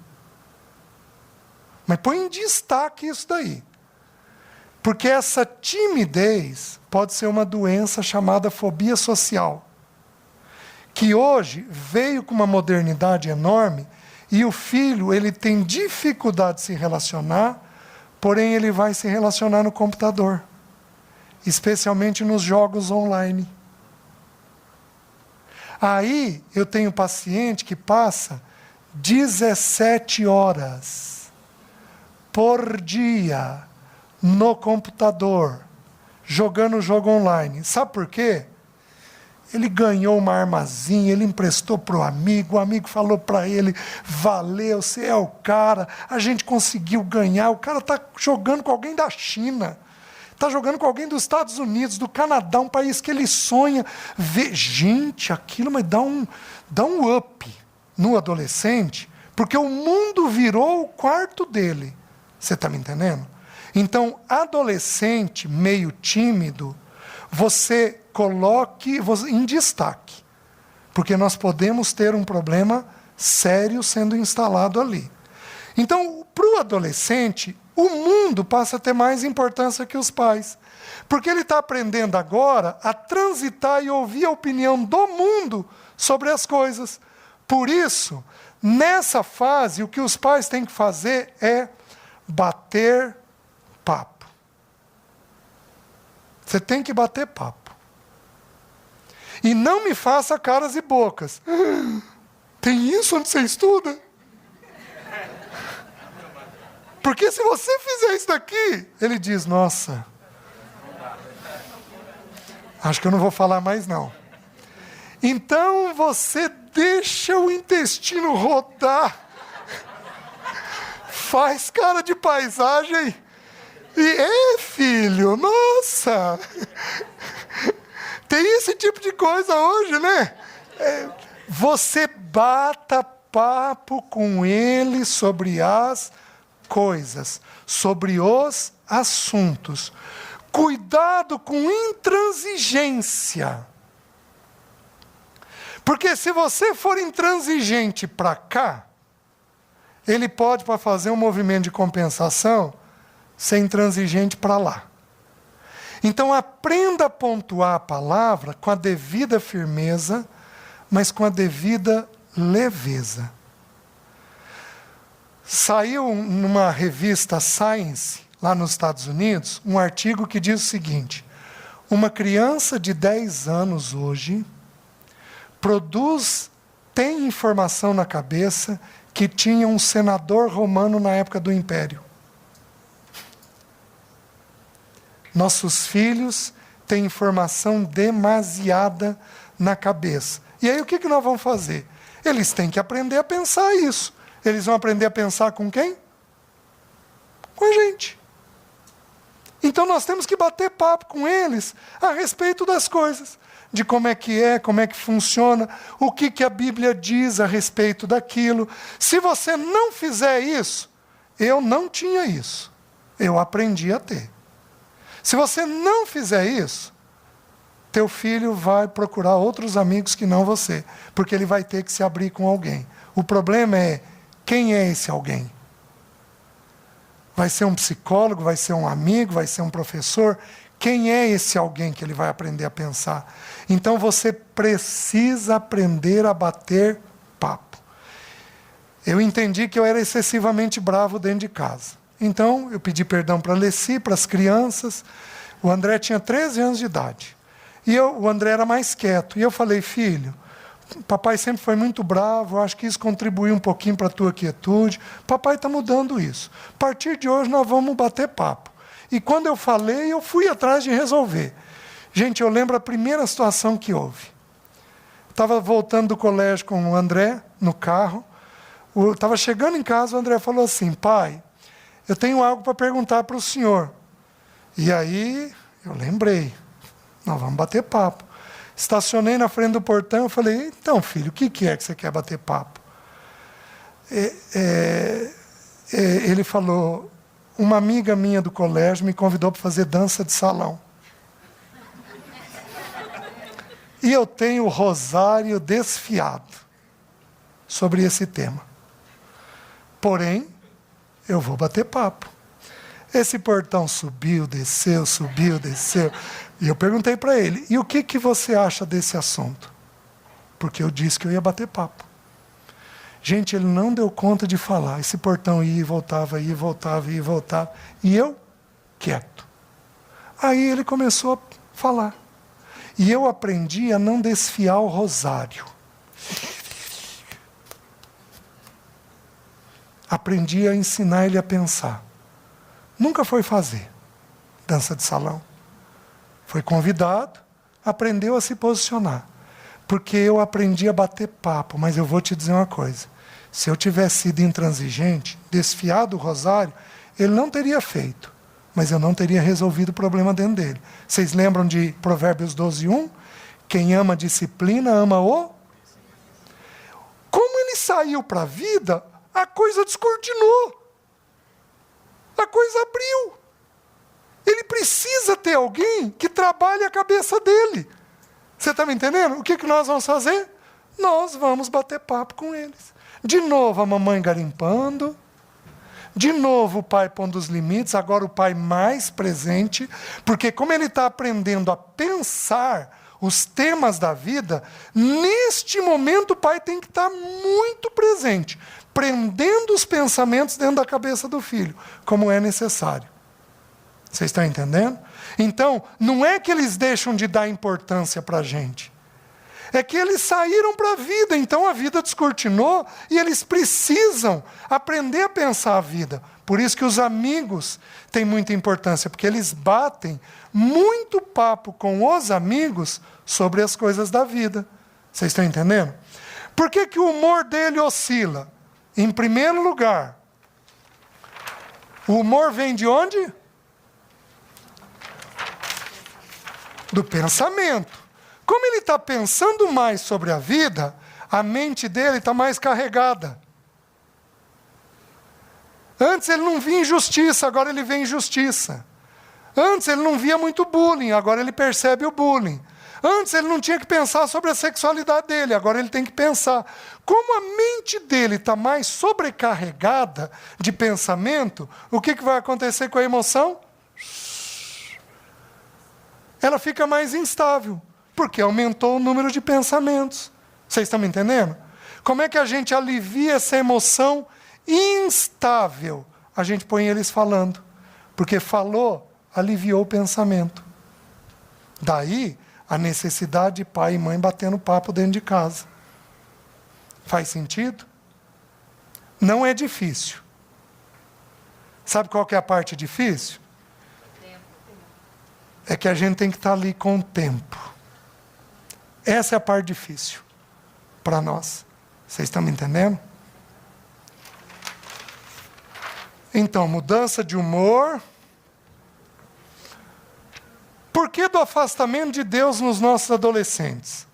Mas põe em destaque isso daí. Porque essa timidez pode ser uma doença chamada fobia social, que hoje veio com uma modernidade enorme, e o filho ele tem dificuldade de se relacionar, porém ele vai se relacionar no computador, especialmente nos jogos online. Aí eu tenho paciente que passa 17 horas por dia no computador, jogando jogo online. Sabe por quê? Ele ganhou uma armazinha, ele emprestou para o amigo falou para ele, valeu, você é o cara, a gente conseguiu ganhar, o cara está jogando com alguém da China, está jogando com alguém dos Estados Unidos, do Canadá, um país que ele sonha ver. Gente, aquilo mas dá um up no adolescente, porque o mundo virou o quarto dele. Você está me entendendo? Então, adolescente meio tímido, você coloque em destaque, porque nós podemos ter um problema sério sendo instalado ali. Então, para o adolescente, o mundo passa a ter mais importância que os pais, porque ele está aprendendo agora a transitar e ouvir a opinião do mundo sobre as coisas. Por isso, nessa fase, o que os pais têm que fazer é bater papo. Você tem que bater papo. E não me faça caras e bocas. Tem isso onde você estuda? Porque se você fizer isso daqui, ele diz, nossa, acho que eu não vou falar mais não. Então você deixa o intestino rodar, faz cara de paisagem e, filho, nossa, tem esse tipo de coisa hoje, né? Você bata papo com ele sobre as coisas, sobre os assuntos. Cuidado com intransigência. Porque se você for intransigente para cá, ele pode, para fazer um movimento de compensação, ser intransigente para lá. Então aprenda a pontuar a palavra com a devida firmeza, mas com a devida leveza. Saiu numa revista Science, lá nos Estados Unidos, um artigo que diz o seguinte: uma criança de 10 anos hoje tem informação na cabeça que tinha um senador romano na época do Império. Nossos filhos têm informação demasiada na cabeça. E aí o que nós vamos fazer? Eles têm que aprender a pensar isso. Eles vão aprender a pensar com quem? Com a gente. Então nós temos que bater papo com eles a respeito das coisas. De como é, como é que funciona, o que a Bíblia diz a respeito daquilo. Se você não fizer isso, eu não tinha isso. Eu aprendi a ter. Se você não fizer isso, teu filho vai procurar outros amigos que não você, porque ele vai ter que se abrir com alguém. O problema é, quem é esse alguém? Vai ser um psicólogo, vai ser um amigo, vai ser um professor? Quem é esse alguém que ele vai aprender a pensar? Então você precisa aprender a bater papo. Eu entendi que eu era excessivamente bravo dentro de casa. Então, eu pedi perdão para a Leci, para as crianças. O André tinha 13 anos de idade. E o André era mais quieto. E eu falei, filho, papai sempre foi muito bravo, eu acho que isso contribuiu um pouquinho para a tua quietude. Papai está mudando isso. A partir de hoje nós vamos bater papo. E quando eu falei, eu fui atrás de resolver. Gente, eu lembro a primeira situação que houve. Estava voltando do colégio com o André, no carro. Estava chegando em casa, o André falou assim, pai, eu tenho algo para perguntar para o senhor. E aí, eu lembrei, nós vamos bater papo. Estacionei na frente do portão, eu falei, então filho, o que é que você quer bater papo? Ele falou, uma amiga minha do colégio me convidou para fazer dança de salão. E eu tenho o rosário desfiado sobre esse tema. Porém, eu vou bater papo. Esse portão subiu, desceu. E eu perguntei para ele, e o que você acha desse assunto? Porque eu disse que eu ia bater papo. Gente, ele não deu conta de falar. Esse portão ia e voltava, ia e voltava, ia e voltava. E eu, quieto. Aí ele começou a falar. E eu aprendi a não desfiar o rosário. Aprendi a ensinar ele a pensar. Nunca foi fazer dança de salão. Foi convidado, aprendeu a se posicionar. Porque eu aprendi a bater papo, mas eu vou te dizer uma coisa. Se eu tivesse sido intransigente, desfiado o rosário, ele não teria feito. Mas eu não teria resolvido o problema dentro dele. Vocês lembram de Provérbios 12:1? Quem ama a disciplina, ama o... Como ele saiu para a vida, a coisa descortinou. A coisa abriu. Ele precisa ter alguém que trabalhe a cabeça dele. Você está me entendendo? O que nós vamos fazer? Nós vamos bater papo com eles. De novo a mamãe garimpando. De novo o pai pondo os limites. Agora o pai mais presente. Porque como ele está aprendendo a pensar os temas da vida, neste momento o pai tem que estar muito presente. Prendendo os pensamentos dentro da cabeça do filho. Como é necessário. Vocês estão entendendo? Então, não é que eles deixam de dar importância para a gente. É que eles saíram para a vida, então a vida descortinou e eles precisam aprender a pensar a vida. Por isso que os amigos têm muita importância, porque eles batem muito papo com os amigos sobre as coisas da vida. Vocês estão entendendo? Por que que o humor dele oscila? Em primeiro lugar, o humor vem de onde? Do pensamento. Como ele está pensando mais sobre a vida, a mente dele está mais carregada. Antes ele não via injustiça, agora ele vê injustiça. Antes ele não via muito bullying, agora ele percebe o bullying. Antes ele não tinha que pensar sobre a sexualidade dele, agora ele tem que pensar. Como a mente dele está mais sobrecarregada de pensamento, o que vai acontecer com a emoção? Ela fica mais instável, porque aumentou o número de pensamentos. Vocês estão me entendendo? Como é que a gente alivia essa emoção instável? A gente põe eles falando. Porque falou, aliviou o pensamento. Daí, a necessidade de pai e mãe batendo papo dentro de casa. Faz sentido? Não é difícil. Sabe qual que é a parte difícil? É que a gente tem que estar ali com o tempo. Essa é a parte difícil para nós. Vocês estão me entendendo? Então, mudança de humor. Por que do afastamento de Deus nos nossos adolescentes?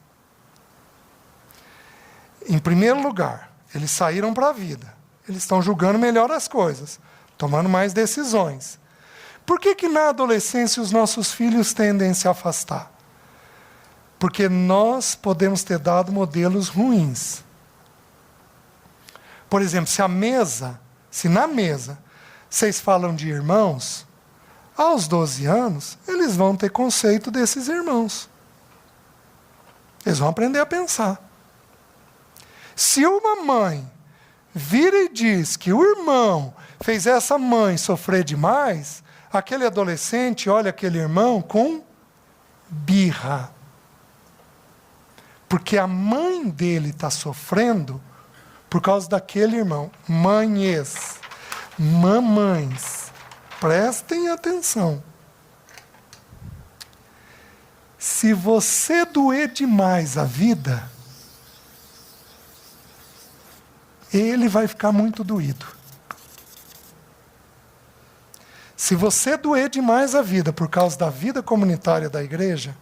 Em primeiro lugar, eles saíram para a vida. Eles estão julgando melhor as coisas, tomando mais decisões. Por que na adolescência os nossos filhos tendem a se afastar? Porque nós podemos ter dado modelos ruins. Por exemplo, se na mesa vocês falam de irmãos, aos 12 anos, eles vão ter conceito desses irmãos. Eles vão aprender a pensar. Se uma mãe vira e diz que o irmão fez essa mãe sofrer demais, aquele adolescente olha aquele irmão com birra. Porque a mãe dele está sofrendo por causa daquele irmão. Mães, mamães, prestem atenção. Se você doer demais a vida, ele vai ficar muito doído. Se você doer demais a vida por causa da vida comunitária da igreja,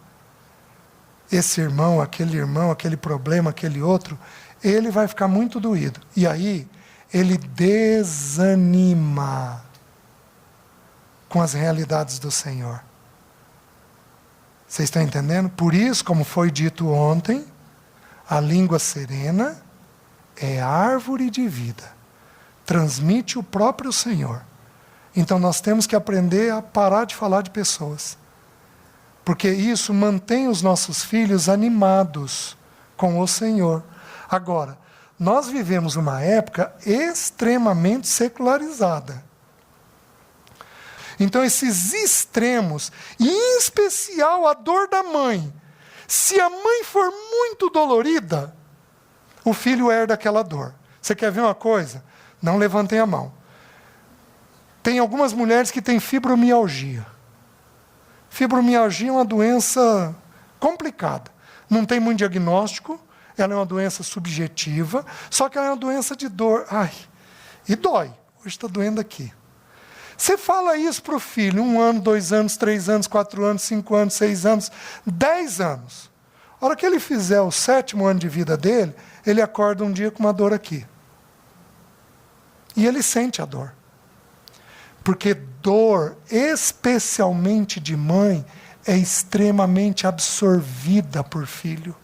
esse irmão, aquele problema, aquele outro, ele vai ficar muito doído. E aí, ele desanima com as realidades do Senhor. Vocês estão entendendo? Por isso, como foi dito ontem, a língua serena é árvore de vida. Transmite o próprio Senhor. Então nós temos que aprender a parar de falar de pessoas. Porque isso mantém os nossos filhos animados com o Senhor. Agora, nós vivemos uma época extremamente secularizada. Então esses extremos, e em especial a dor da mãe, se a mãe for muito dolorida, o filho herda aquela dor. Você quer ver uma coisa? Não levantem a mão. Tem algumas mulheres que têm fibromialgia. Fibromialgia é uma doença complicada. Não tem muito diagnóstico, ela é uma doença subjetiva, só que ela é uma doença de dor. Ai, e dói. Hoje está doendo aqui. Você fala isso para o filho, 1 ano, 2 anos, 3 anos, 4 anos, 5 anos, 6 anos, 10 anos. A hora que ele fizer o 7º ano de vida dele, ele acorda um dia com uma dor aqui. E ele sente a dor. Porque dor, especialmente de mãe, é extremamente absorvida por filho.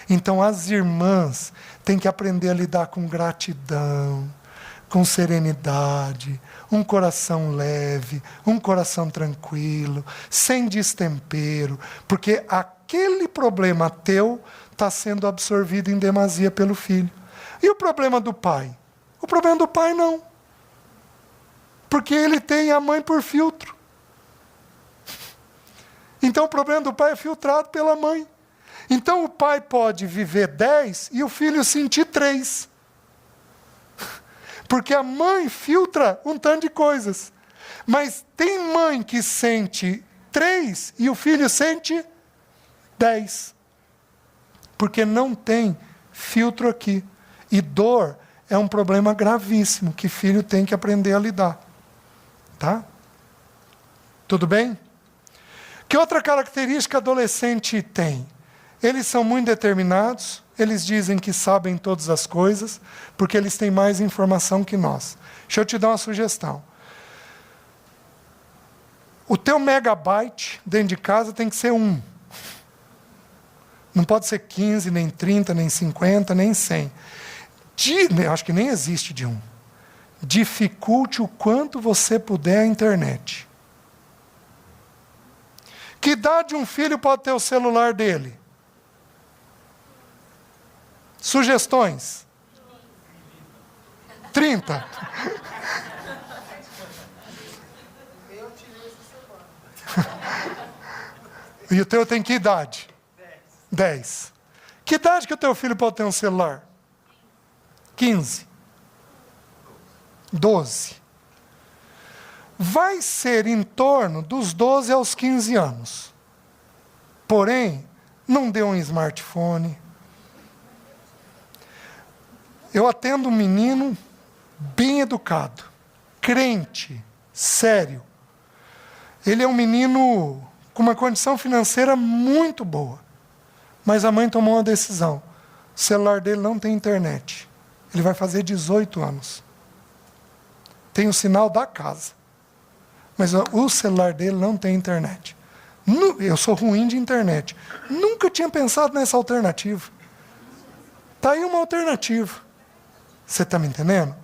Então as irmãs têm que aprender a lidar com gratidão, com serenidade, um coração leve, um coração tranquilo, sem destempero, porque aquele problema teu está sendo absorvido em demasia pelo filho. E o problema do pai? O problema do pai não. Porque ele tem a mãe por filtro. Então o problema do pai é filtrado pela mãe. Então o pai pode viver 10 e o filho sentir 3. Porque a mãe filtra um tanto de coisas. Mas tem mãe que sente 3 e o filho sente 10. Porque não tem filtro aqui. E dor é um problema gravíssimo que filho tem que aprender a lidar. Tá? Tudo bem? Que outra característica adolescente tem? Eles são muito determinados, eles dizem que sabem todas as coisas, porque eles têm mais informação que nós. Deixa eu te dar uma sugestão. O teu megabyte dentro de casa tem que ser 1. Não pode ser 15, nem 30, nem 50, nem 100. Acho que nem existe de 1. Dificulte o quanto você puder a internet. Que idade um filho pode ter o celular dele? Sugestões? 30. E o teu tem que idade? 10. Que idade que o teu filho pode ter um celular? 15. 12. Vai ser em torno dos 12 aos 15 anos. Porém, não dê um smartphone. Eu atendo um menino bem educado, crente, sério. Ele é um menino com uma condição financeira muito boa. Mas a mãe tomou uma decisão. O celular dele não tem internet. Ele vai fazer 18 anos. Tem o sinal da casa. Mas o celular dele não tem internet. Eu sou ruim de internet. Nunca tinha pensado nessa alternativa. Está aí uma alternativa. Você está me entendendo?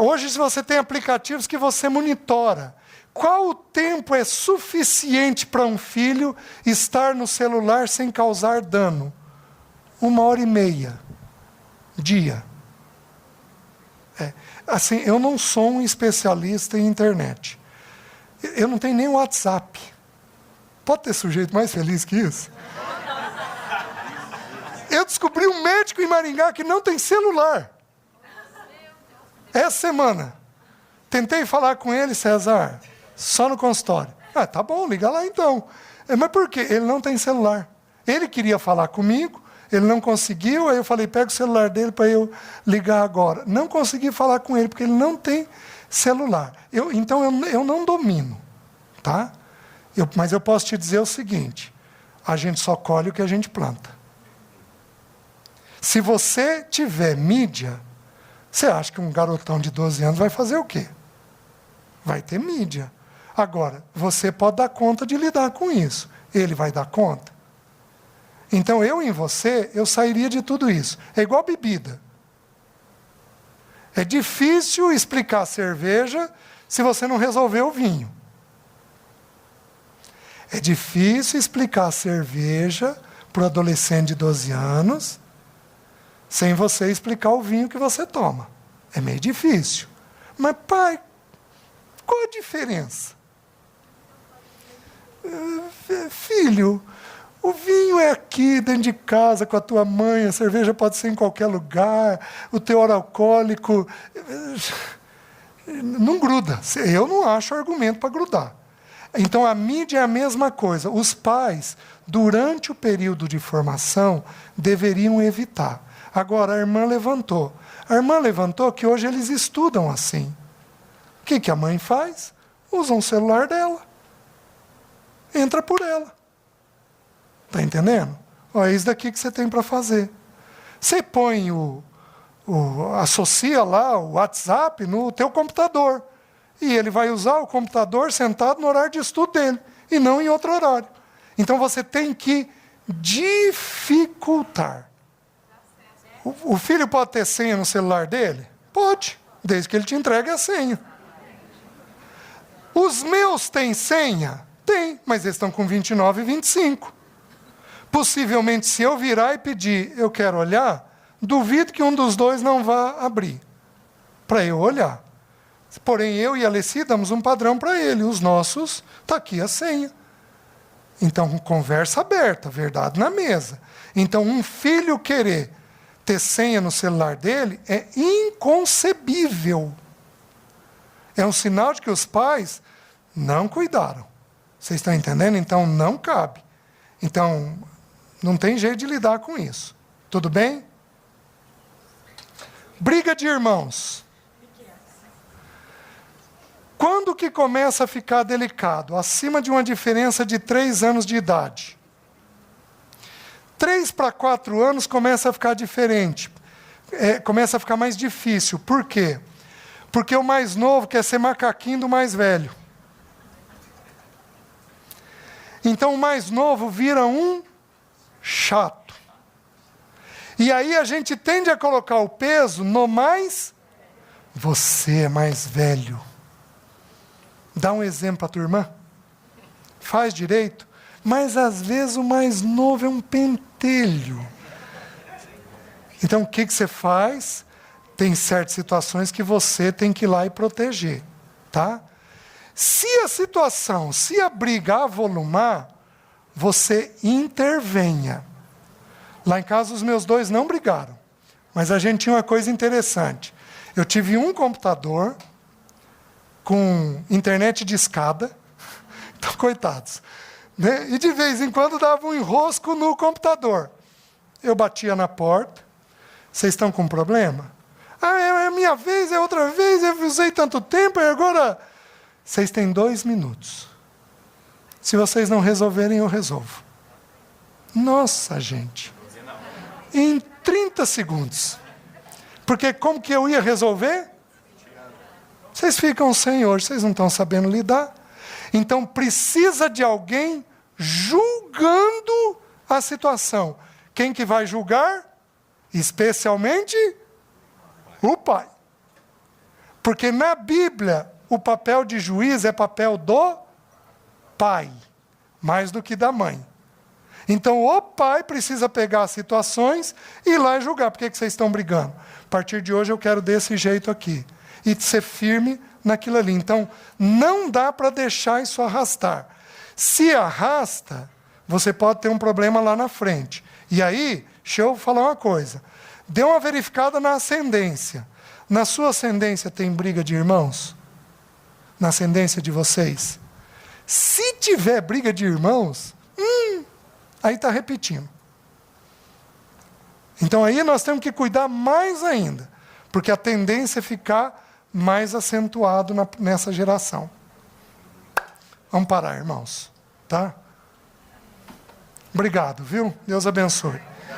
Hoje, se você tem aplicativos que você monitora, qual o tempo é suficiente para um filho estar no celular sem causar dano? 1h30. Dia. Assim, eu não sou um especialista em internet. Eu não tenho nem WhatsApp. Pode ter sujeito mais feliz que isso? Eu descobri um médico em Maringá que não tem celular. Essa semana. Tentei falar com ele, César, só no consultório. Ah, tá bom, liga lá então. Mas por quê? Ele não tem celular. Ele queria falar comigo, ele não conseguiu, aí eu falei, pega o celular dele para eu ligar agora. Não consegui falar com ele, porque ele não tem celular. Então eu não domino, tá? Mas eu posso te dizer o seguinte, a gente só colhe o que a gente planta. Se você tiver mídia, você acha que um garotão de 12 anos vai fazer o quê? Vai ter mídia. Agora, você pode dar conta de lidar com isso. Ele vai dar conta? Então, eu em você, eu sairia de tudo isso. É igual bebida. É difícil explicar cerveja se você não resolver o vinho. É difícil explicar cerveja para o adolescente de 12 anos sem você explicar o vinho que você toma. É meio difícil. Mas, pai, qual a diferença? Filho, o vinho é aqui dentro de casa com a tua mãe, a cerveja pode ser em qualquer lugar, o teor alcoólico não gruda. Eu não acho argumento para grudar. Então a mídia é a mesma coisa. Os pais, durante o período de formação, deveriam evitar. Agora a irmã levantou. A irmã levantou que hoje eles estudam assim. O que a mãe faz? Usa um celular dela. Entra por ela. Está entendendo? Ó, é isso daqui que você tem para fazer. Você põe associa lá o WhatsApp no teu computador. E ele vai usar o computador sentado no horário de estudo dele. E não em outro horário. Então você tem que dificultar. O filho pode ter senha no celular dele? Pode. Desde que ele te entregue a senha. Os meus têm senha? Tem, mas eles estão com 29 e 25. Possivelmente, se eu virar e pedir, eu quero olhar, duvido que um dos dois não vá abrir, para eu olhar. Porém, eu e a Alessi damos um padrão para ele, os nossos, está aqui a senha. Então, conversa aberta, verdade na mesa. Então, um filho querer ter senha no celular dele é inconcebível. É um sinal de que os pais não cuidaram. Vocês estão entendendo? Então, não cabe. Então, não tem jeito de lidar com isso. Tudo bem? Briga de irmãos. Quando que começa a ficar delicado? Acima de uma diferença de 3 anos de idade. 3 para 4 anos começa a ficar diferente. Começa a ficar mais difícil. Por quê? Porque o mais novo quer ser macaquinho do mais velho. Então o mais novo vira um chato. E aí a gente tende a colocar o peso no mais... Você é mais velho. Dá um exemplo para a tua irmã. Faz direito. Mas às vezes o mais novo é um pentelho. Então o que você faz? Tem certas situações que você tem que ir lá e proteger. Tá? Se a situação, se a briga avolumar, você intervenha. Lá em casa os meus 2 não brigaram. Mas a gente tinha uma coisa interessante. Eu tive um computador com internet de escada. Então, coitados. Né? E de vez em quando dava um enrosco no computador. Eu batia na porta. Vocês estão com problema? Ah, é a minha vez, é outra vez, eu usei tanto tempo e agora... Vocês têm 2 minutos. Se vocês não resolverem, eu resolvo. Nossa, gente. Em 30 segundos. Porque como que eu ia resolver? Vocês ficam sem hoje, vocês não estão sabendo lidar. Então precisa de alguém julgando a situação. Quem que vai julgar? Especialmente o pai. Porque na Bíblia, o papel de juiz é papel do pai, mais do que da mãe. Então o pai precisa pegar as situações e ir lá e julgar. Por que vocês estão brigando? A partir de hoje eu quero desse jeito aqui. e ser firme naquilo ali. Então, não dá para deixar isso arrastar. Se arrasta, você pode ter um problema lá na frente. E aí, deixa eu falar uma coisa. Dê uma verificada na ascendência. Na sua ascendência tem briga de irmãos? Na ascendência de vocês? Se tiver briga de irmãos, aí está repetindo. Então aí nós temos que cuidar mais ainda, porque a tendência é ficar mais acentuado nessa geração. Vamos parar, irmãos, tá? Obrigado, viu? Deus abençoe.